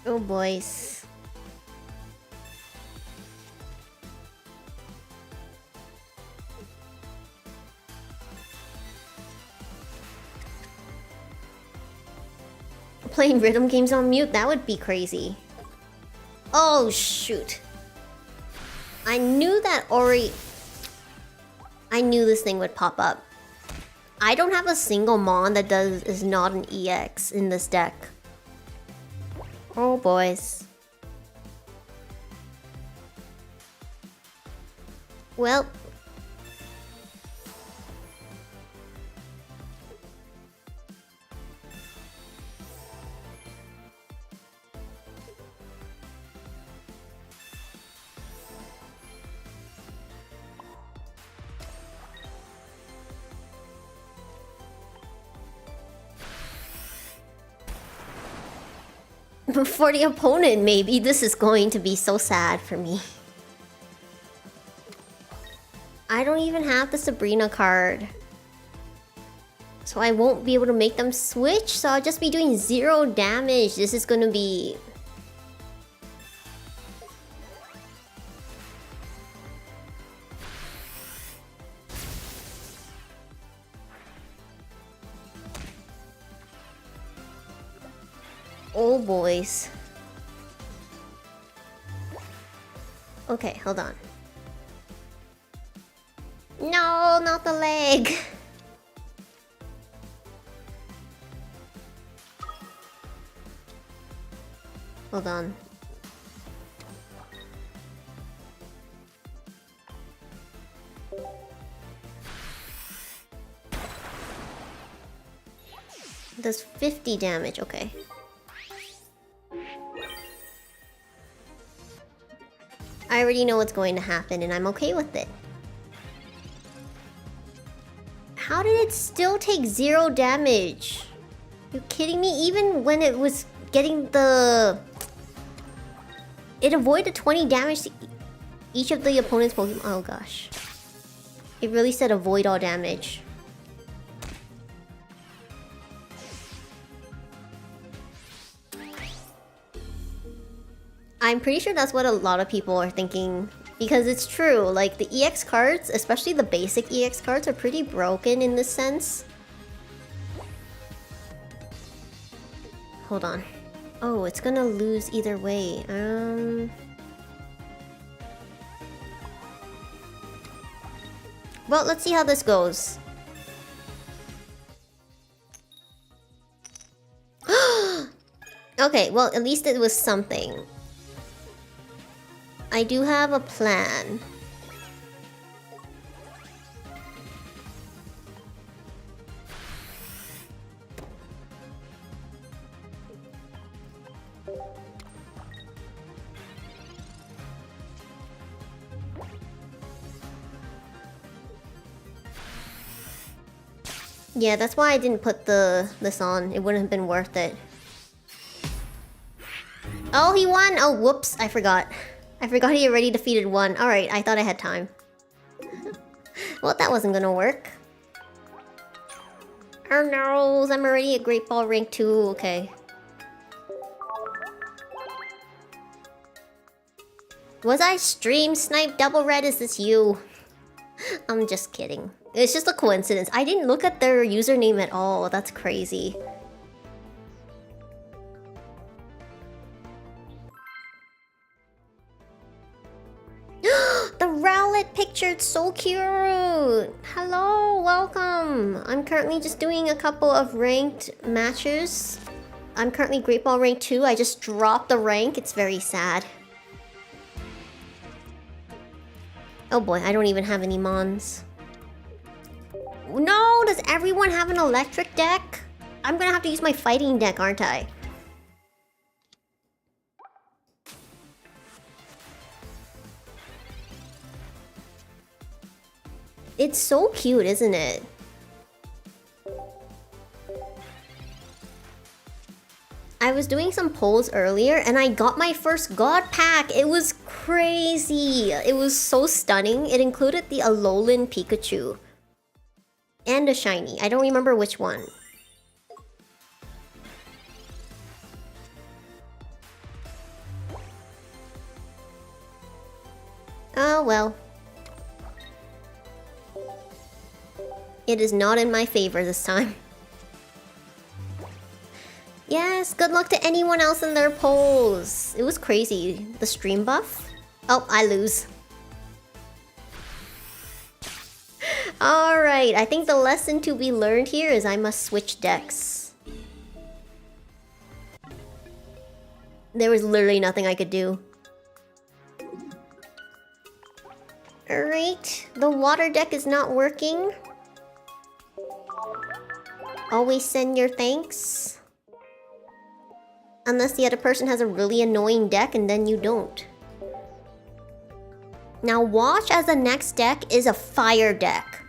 Oh boys. Playing rhythm games on mute? That would be crazy. Oh shoot. I knew that Ori... I knew this thing would pop up. I don't have a single Mon that is not an EX in this deck. Oh boys. Well. For the opponent, maybe this is going to be so sad for me. I don't even have the Sabrina card. So I won't be able to make them switch, so I'll just be doing 0 damage. This is gonna be... Oh boys. Okay, hold on. No, not the leg. Hold on. Does 50 damage, okay. I already know what's going to happen and I'm okay with it. How did it still take 0 damage? You kidding me? Even when it was getting the... It avoided 20 damage to each of the opponent's Pokemon. Oh gosh. It really said avoid all damage. I'm pretty sure that's what a lot of people are thinking. Because it's true, like the EX cards, especially the basic EX cards, are pretty broken in this sense. Hold on. Oh, it's gonna lose either way. Well, let's see how this goes. Okay, well, at least it was something. I do have a plan. Yeah, that's why I didn't put this on. It wouldn't have been worth it. Oh, he won! Oh, whoops, I forgot. I forgot he already defeated one. Alright, I thought I had time. Well, that wasn't gonna work. Oh no, I'm already at Great Ball rank 2, okay. Was I stream snipe double red? Is this you? I'm just kidding. It's just a coincidence. I didn't look at their username at all. That's crazy. The Rowlet picture, it's so cute! Hello, welcome! I'm currently just doing a couple of ranked matches. I'm currently Great Ball rank 2. I just dropped the rank. It's very sad. Oh boy, I don't even have any mons. No, does everyone have an electric deck? I'm gonna have to use my fighting deck, aren't I? It's so cute, isn't it? I was doing some polls earlier and I got my first God pack. It was crazy. It was so stunning. It included the Alolan Pikachu. And a shiny. I don't remember which one. Oh well. It is not in my favor this time. Yes, good luck to anyone else in their polls. It was crazy. The stream buff? Oh, I lose. Alright, I think the lesson to be learned here is I must switch decks. There was literally nothing I could do. Alright, the water deck is not working. Always send your thanks. Unless the other person has a really annoying deck and then you don't. Now watch as the next deck is a fire deck.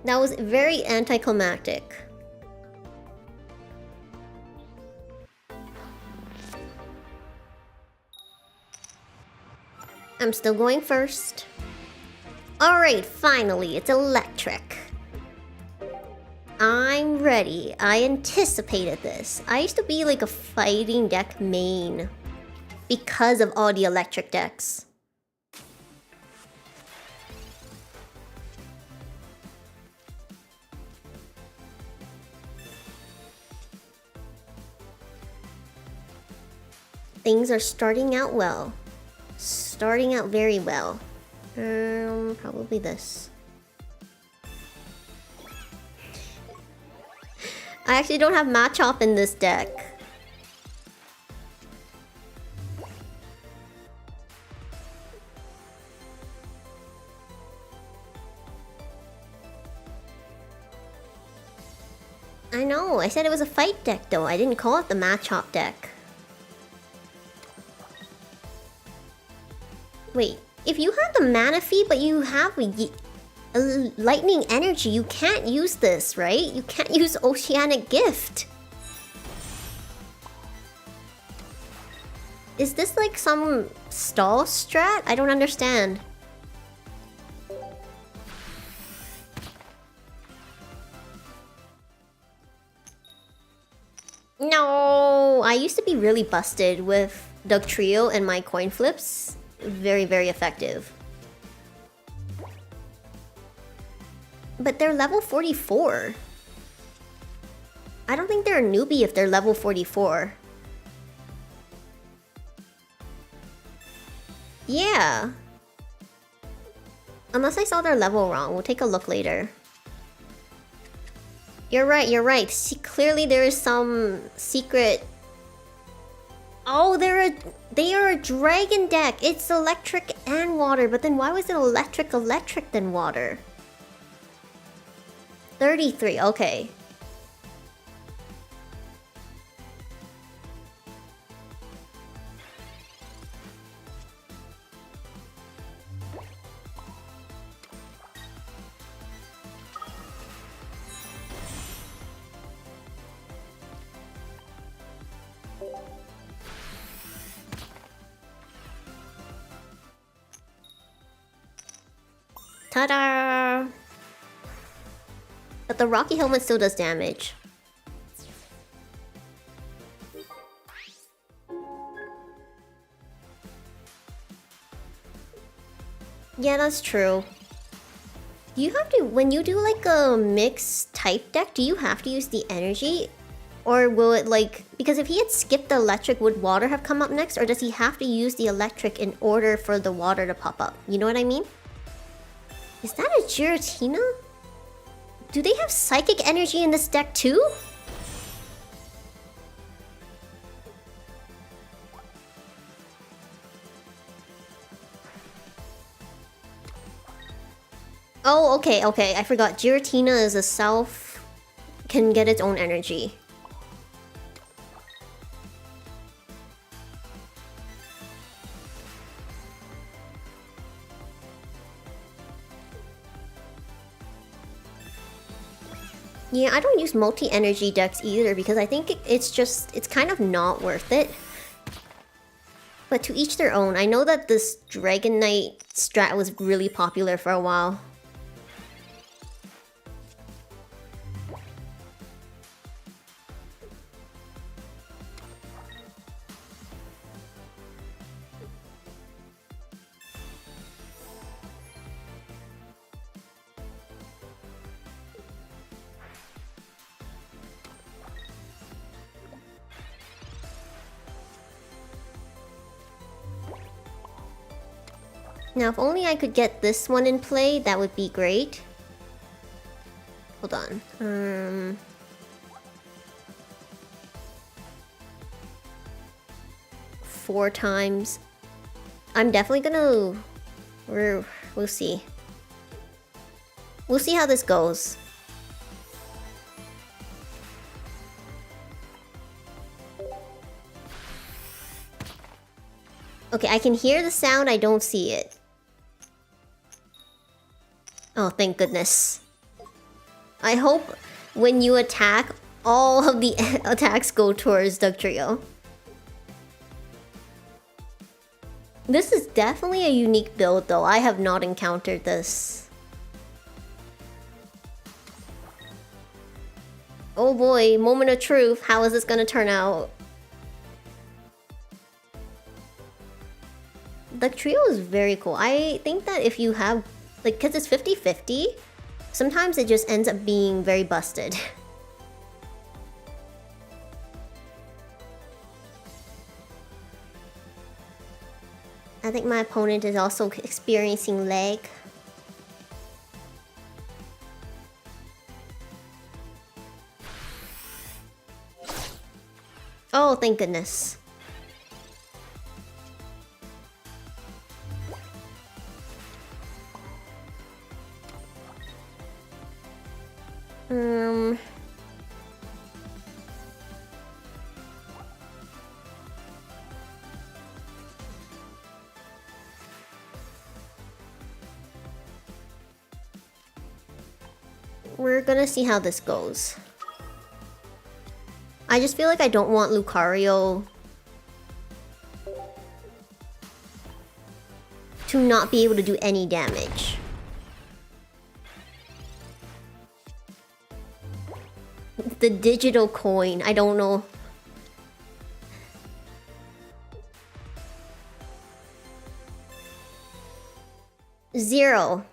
That was very anticlimactic. I'm still going first. Alright, finally, it's electric. I'm ready. I anticipated this. I used to be like a fighting deck main because of all the electric decks. Things are starting out well. Starting out very well. Probably this. I actually don't have Machop in this deck. I know, I said it was a fight deck though. I didn't call it the Machop deck. Wait, if you have the Manaphy but you have a lightning energy, you can't use this, right? You can't use Oceanic Gift. Is this like some stall strat? I don't understand. No, I used to be really busted with Dugtrio and my coin flips. Very, very effective. But they're level 44. I don't think they're a newbie if they're level 44. Yeah. Unless I saw their level wrong. We'll take a look later. You're right, you're right. See, clearly there is some secret... Oh, they are a dragon deck! It's electric and water, but then why was it electric then water? 33, okay. Ta-da! But the Rocky Helmet still does damage. Yeah, that's true. Do you have to, when you do like a mixed type deck, do you have to use the energy? Or will it like, because if he had skipped the electric, would water have come up next? Or does he have to use the electric in order for the water to pop up? You know what I mean? Is that a Giratina? Do they have psychic energy in this deck too? Oh, okay, okay. I forgot. Giratina is a self... can get its own energy. Yeah, I don't use multi-energy decks either because I think it's just... it's kind of not worth it. But to each their own. I know that this Dragon Knight strat was really popular for a while. Now, if only I could get this one in play, that would be great. Hold on. 4 times. I'm definitely gonna... we'll see. We'll see how this goes. Okay, I can hear the sound, I don't see it. Oh, thank goodness. I hope when you attack, all of the attacks go towards Dugtrio. This is definitely a unique build though. I have not encountered this. Oh boy, moment of truth. How is this gonna turn out? Dugtrio is very cool. I think that if you have... like, because it's 50-50, sometimes it just ends up being very busted. I think my opponent is also experiencing lag. Oh, thank goodness. We're gonna see how this goes. I just feel like I don't want Lucario to not be able to do any damage. The digital coin, I don't know. Zero.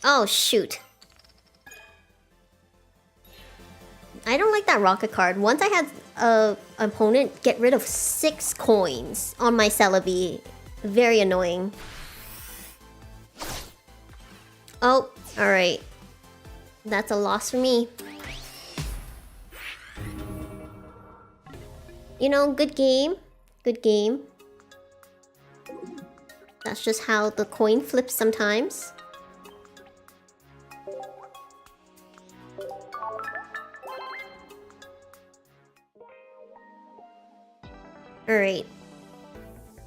Oh, shoot. I don't like that rocket card. Once I had an opponent get rid of 6 coins on my Celebi. Very annoying. Oh, alright. That's a loss for me. You know, good game. Good game. That's just how the coin flips sometimes. Alright.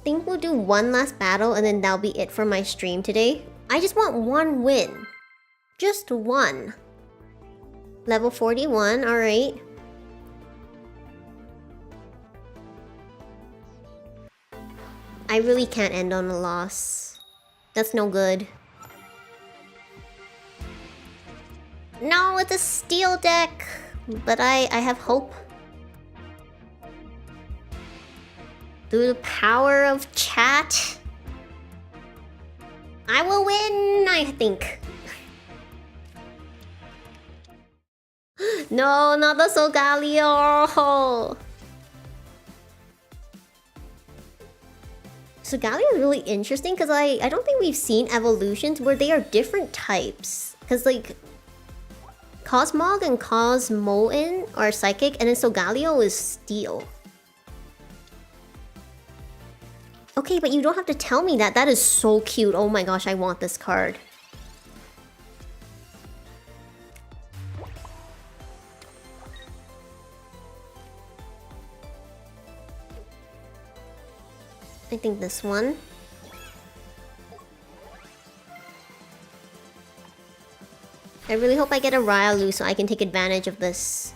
Think we'll do one last battle and then that'll be it for my stream today. I just want one win. Just one. Level 41, alright. I really can't end on a loss. That's no good. No, it's a steel deck! But I have hope. Through the power of chat, I will win, I think. No, not the Solgaleo! Solgaleo is really interesting because I don't think we've seen evolutions where they are different types. Because like, Cosmog and Cosmoan are psychic and then Solgaleo is steel. Okay, but you don't have to tell me that. That is so cute. Oh my gosh, I want this card. I think this one. I really hope I get a Ryalu so I can take advantage of this.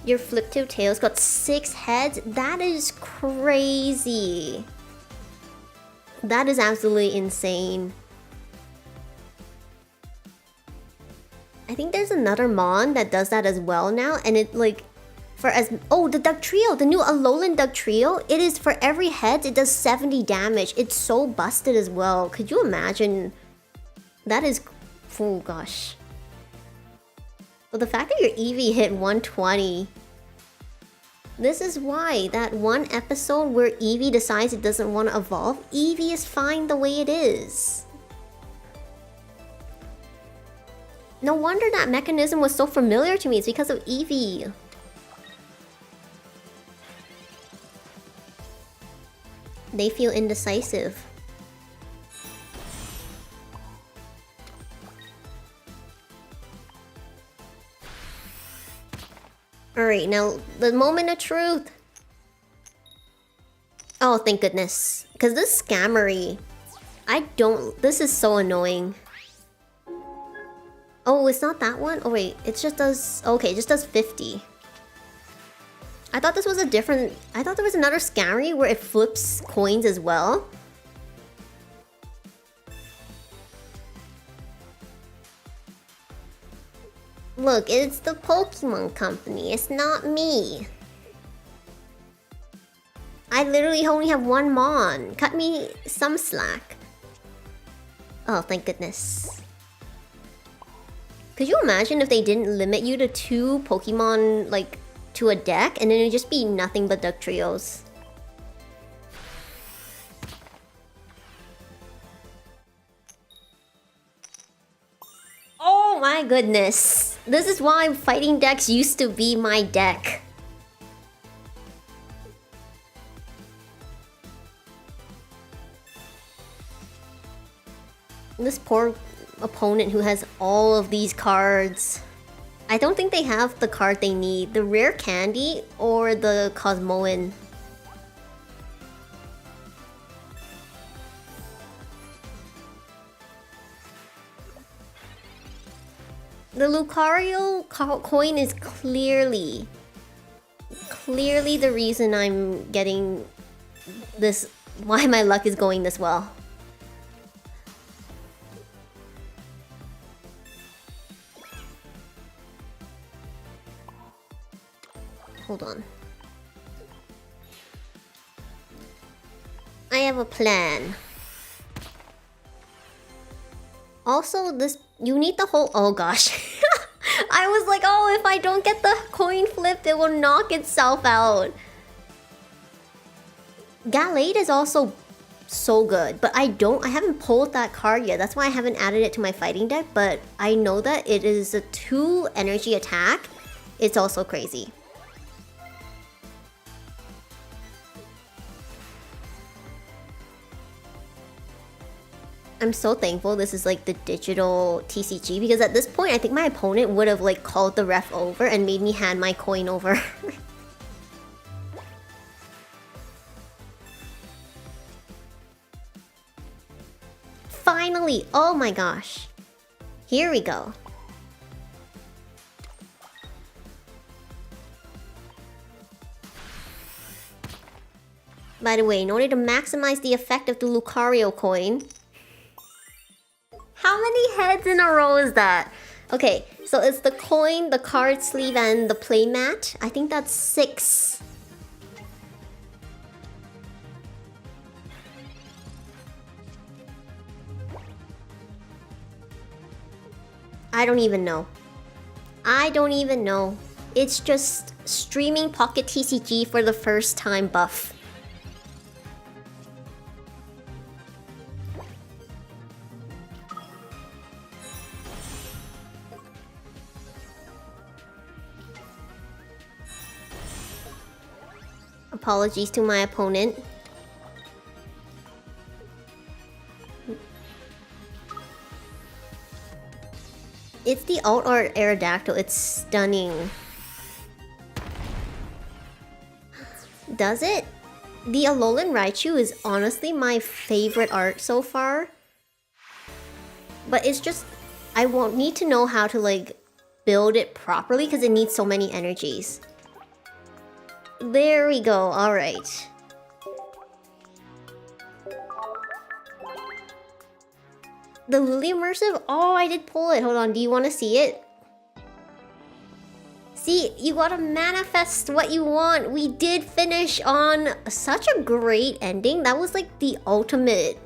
Your Flip-Tube Tails got 6 heads? That is crazy. That is absolutely insane. I think there's another Mon that does that as well now, and it like... Oh, the Dugtrio! The new Alolan Dugtrio! It is for every head, it does 70 damage. It's so busted as well. Could you imagine? That is... Oh gosh. But the fact that your Eevee hit 120... This is why that one episode where Eevee decides it doesn't want to evolve, Eevee is fine the way it is. No wonder that mechanism was so familiar to me, it's because of Eevee. They feel indecisive. Alright, now the moment of truth. Oh, thank goodness. Because this Scammery, this is so annoying. Oh, it's not that one? Oh wait, it just does... Okay, it just does 50. I thought this was a different... I thought there was another Scammery where it flips coins as well. Look, it's the Pokemon Company, it's not me. I literally only have one Mon. Cut me some slack. Oh, thank goodness. Could you imagine if they didn't limit you to 2 Pokemon, like, to a deck, and then it'd just be nothing but Dugtrios? Oh my goodness. This is why fighting decks used to be my deck. This poor opponent who has all of these cards. I don't think they have the card they need. The rare candy or the Cosmoan. The Lucario coin is clearly the reason I'm getting this, why my luck is going this well. Hold on. I have a plan. Also, you need the whole... Oh gosh. I was like, oh, if I don't get the coin flipped, it will knock itself out. Gallade is also so good, but I haven't pulled that card yet. That's why I haven't added it to my fighting deck, but I know that it is a 2 energy attack. It's also crazy. I'm so thankful this is like the digital TCG, because at this point I think my opponent would have like called the ref over and made me hand my coin over. Finally! Oh my gosh. Here we go. By the way, in order to maximize the effect of the Lucario coin... How many heads in a row is that? Okay, so it's the coin, the card sleeve, and the playmat. I think that's 6. I don't even know. I don't even know. It's just streaming Pocket TCG for the first time buff. Apologies to my opponent. It's the alt art Aerodactyl. It's stunning. Does it? The Alolan Raichu is honestly my favorite art so far. But it's just... I won't need to know how to like build it properly because it needs so many energies. There we go, alright. The Lily Immersive? Oh, I did pull it. Hold on, do you want to see it? See, you gotta manifest what you want. We did finish on such a great ending. That was like the ultimate,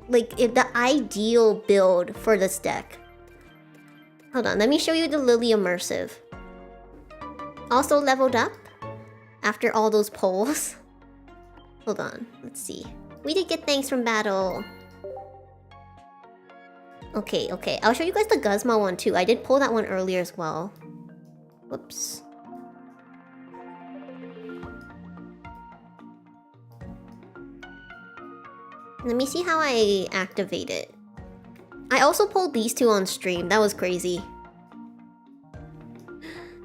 like the ideal build for this deck. Hold on, let me show you the Lily Immersive. Also leveled up after all those pulls. Hold on, let's see. We did get thanks from battle. Okay, I'll show you guys the Guzma one too. I did pull that one earlier as well. Whoops. Let me see how I activate it. I also pulled these two on stream. That was crazy.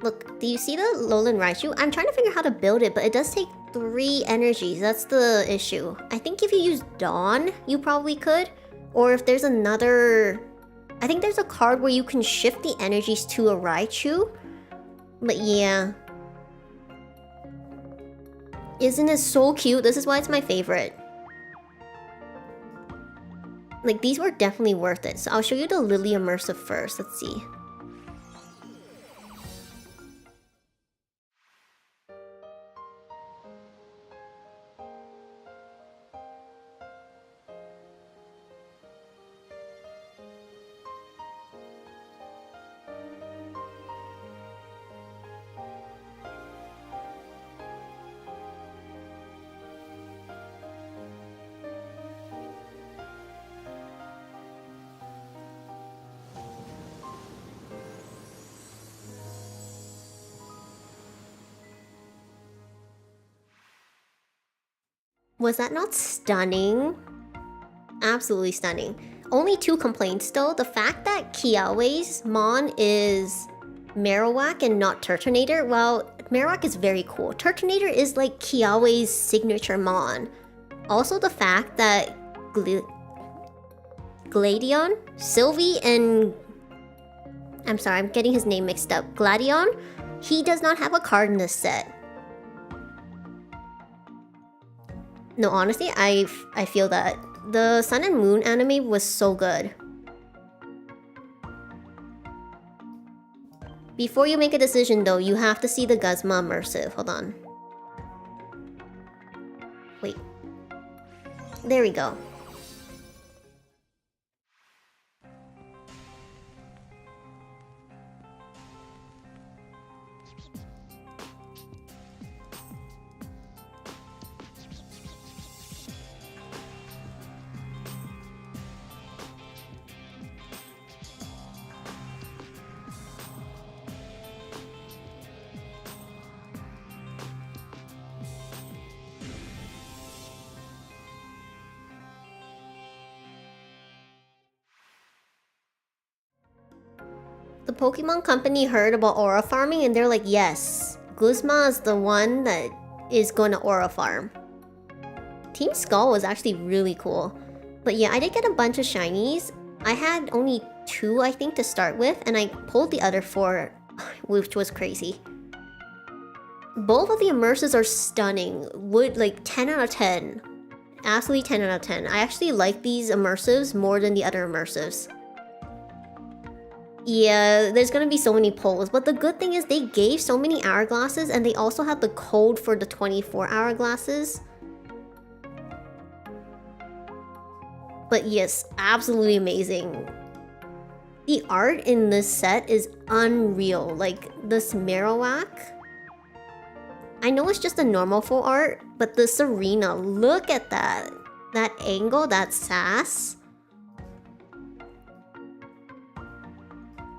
Look, do you see the Alolan Raichu? I'm trying to figure out how to build it, but it does take 3 energies. That's the issue. I think if you use Dawn, you probably could. Or if there's another... I think there's a card where you can shift the energies to a Raichu. But yeah. Isn't it so cute? This is why it's my favorite. Like, these were definitely worth it. So I'll show you the Lily Immersive first. Let's see. Was that not stunning? Absolutely stunning. Only 2 complaints though. The fact that Kiawe's Mon is Marowak and not Turtonator. Well, Marowak is very cool. Turtonator is like Kiawe's signature Mon. Also the fact that Gladion, Sylvie, and... I'm sorry, I'm getting his name mixed up. Gladion, he does not have a card in this set. No, honestly, I feel that. The Sun and Moon anime was so good. Before you make a decision though, you have to see the Guzma Immersive. Hold on. Wait. There we go. The Pokemon company heard about aura farming and they're like, yes, Guzma is the one that is gonna aura farm. Team Skull was actually really cool. But yeah, I did get a bunch of shinies. I had only 2, I think, to start with, and I pulled the other 4, which was crazy. Both of the immersives are stunning. Would like 10 out of 10. Absolutely 10 out of 10. I actually like these immersives more than the other immersives. Yeah, there's gonna be so many pulls, but the good thing is they gave so many hourglasses and they also have the code for the 24 hourglasses. But yes, absolutely amazing. The art in this set is unreal. Like, this Marowak. I know it's just a normal full art, but the Serena, look at that. That angle, that sass.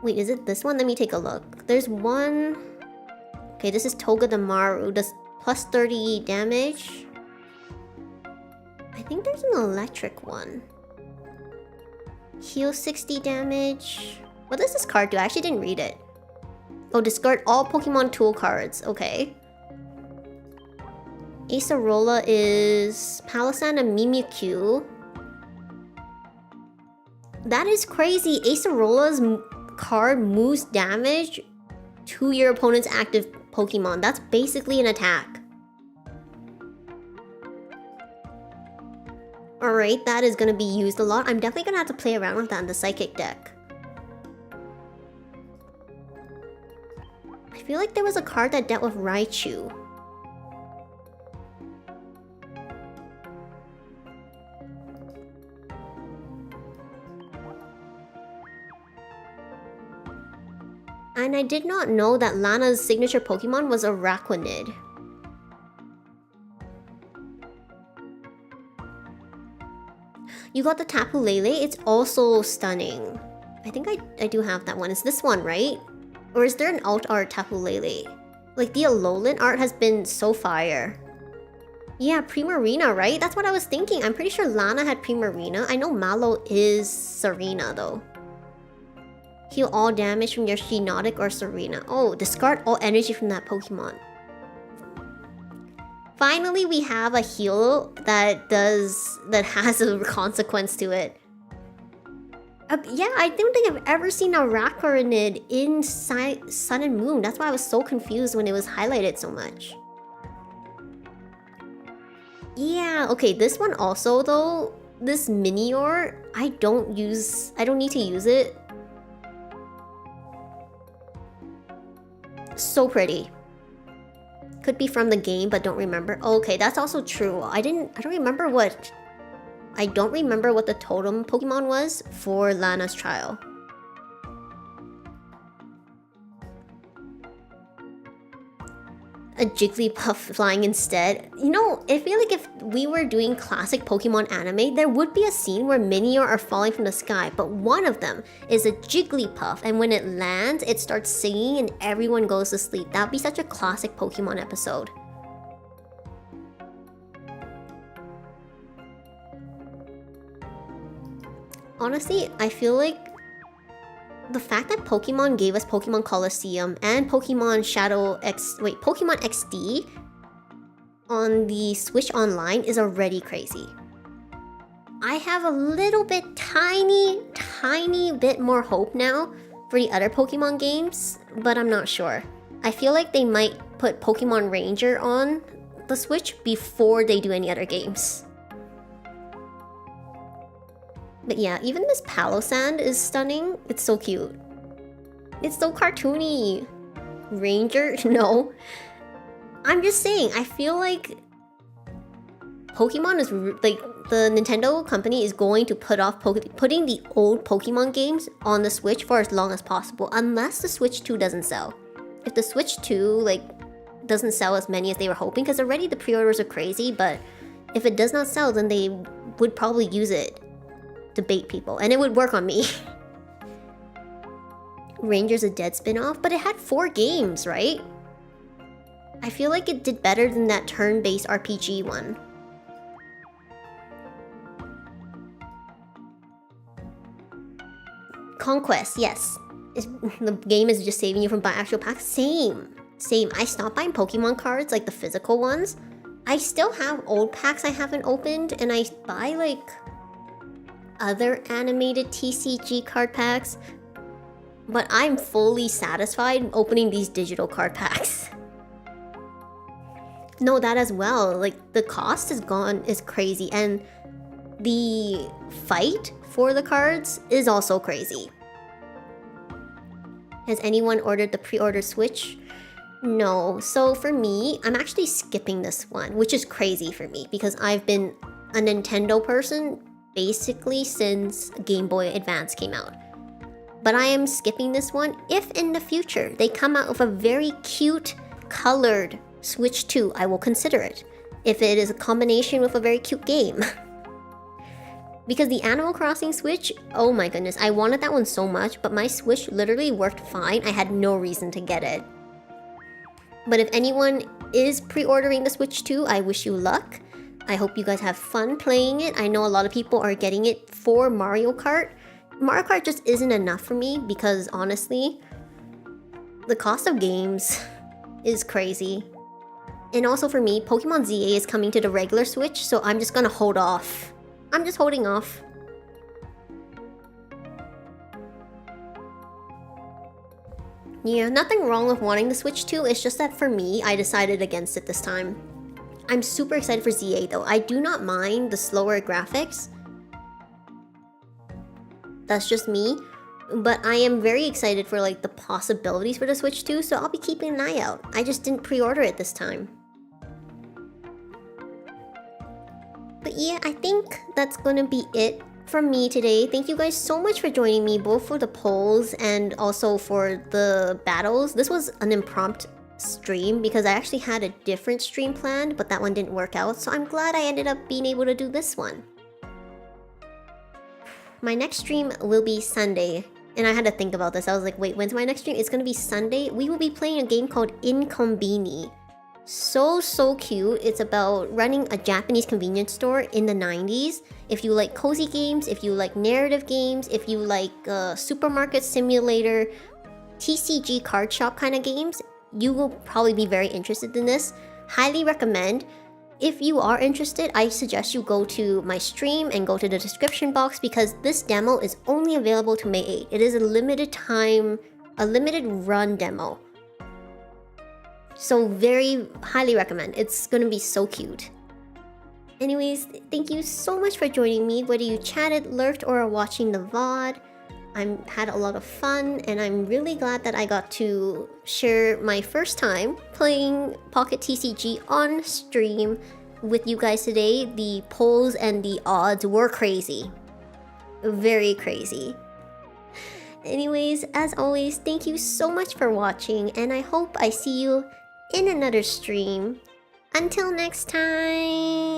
Wait, is it this one? Let me take a look. There's one... Okay, this is Togedemaru. Does plus 30 damage. I think there's an electric one. Heal 60 damage. What does this card do? I actually didn't read it. Oh, discard all Pokemon tool cards. Okay. Acerola is Palossand and Mimikyu. That is crazy. Acerola's card moves damage to your opponent's active Pokemon. That's basically an attack. Alright, that is gonna be used a lot. I'm definitely gonna have to play around with that in the Psychic deck. I feel like there was a card that dealt with Raichu. And I did not know that Lana's signature Pokemon was Araquanid. You got the Tapu Lele, it's also stunning. I think I do have that one. It's this one, right? Or is there an alt art Tapu Lele? Like, the Alolan art has been so fire. Yeah, Primarina, right? That's what I was thinking. I'm pretty sure Lana had Primarina. I know Mallow is Serena, though. Heal all damage from your Shiinotic or Serena. Oh, discard all energy from that Pokemon. Finally, we have a heal that has a consequence to it. Yeah, I don't think I've ever seen a Araquanid in Sun and Moon. That's why I was so confused when it was highlighted so much. Yeah, okay, this one also though, this Minior, I don't need to use it. So pretty. Could be from the game, but don't remember. Okay, that's also true. I don't remember what the totem Pokemon was for Lana's trial. A Jigglypuff flying instead. You know, I feel like if we were doing classic Pokemon anime, there would be a scene where Minior are falling from the sky, but one of them is a Jigglypuff, and when it lands, it starts singing and everyone goes to sleep. That would be such a classic Pokemon episode. Honestly, I feel like the fact that Pokemon gave us Pokemon Coliseum and Pokemon Pokemon XD on the Switch Online is already crazy. I have a little bit, tiny bit more hope now for the other Pokemon games, but I'm not sure. I feel like they might put Pokemon Ranger on the Switch before they do any other games. But yeah, even this Palossand is stunning. It's so cute. It's so cartoony. Ranger? No. I'm just saying, I feel like Pokemon is like the Nintendo company is going to put off putting the old Pokemon games on the Switch for as long as possible, unless the Switch 2 doesn't sell. If the Switch 2 like doesn't sell as many as they were hoping, because already the pre-orders are crazy, but if it does not sell, then they would probably use it to bait people, and it would work on me. Ranger's a dead spin-off, but it had 4 games, right? I feel like it did better than that turn-based RPG one. Conquest, yes. the game is just saving you from buying actual packs. Same. I stopped buying Pokemon cards, like the physical ones. I still have old packs I haven't opened, and I buy like other animated TCG card packs. But I'm fully satisfied opening these digital card packs. No, that as well. Like the cost is crazy, and the fight for the cards is also crazy. Has anyone ordered the pre-order Switch? No. So for me, I'm actually skipping this one, which is crazy for me because I've been a Nintendo person basically since Game Boy Advance came out. But I am skipping this one if in the future they come out with a very cute colored Switch 2, I will consider it. If it is a combination with a very cute game. Because the Animal Crossing Switch, oh my goodness, I wanted that one so much, but my Switch literally worked fine. I had no reason to get it. But if anyone is pre-ordering the Switch 2, I wish you luck. I hope you guys have fun playing it. I know a lot of people are getting it for Mario Kart. Mario Kart just isn't enough for me because honestly, the cost of games is crazy. And also for me, Pokemon ZA is coming to the regular Switch, so I'm just gonna hold off. I'm just holding off. Yeah, nothing wrong with wanting the Switch 2, it's just that for me, I decided against it this time. I'm super excited for ZA though. I do not mind the slower graphics. That's just me. But I am very excited for like the possibilities for the Switch 2, so I'll be keeping an eye out. I just didn't pre-order it this time. But yeah, I think that's gonna be it from me today. Thank you guys so much for joining me, both for the polls and also for the battles. This was an impromptu stream because I actually had a different stream planned, but that one didn't work out, so I'm glad I ended up being able to do this one. My next stream will be Sunday, and I had to think about this. I was like, wait, when's my next stream? It's gonna be Sunday. We will be playing a game called Incombini. So cute. It's about running a Japanese convenience store in the 90s. If you like cozy games, if you like narrative games, if you like supermarket simulator, TCG card shop kind of games, you will probably be very interested in this. Highly recommend. If you are interested, I suggest you go to my stream and go to the description box because this demo is only available to May 8. It is a limited run demo. So very highly recommend. It's gonna be so cute. Anyways, thank you so much for joining me, whether you chatted, lurked, or are watching the VOD. I had a lot of fun, and I'm really glad that I got to share my first time playing Pocket TCG on stream with you guys today. The polls and the odds were crazy. Very crazy. Anyways, as always, thank you so much for watching, and I hope I see you in another stream. Until next time!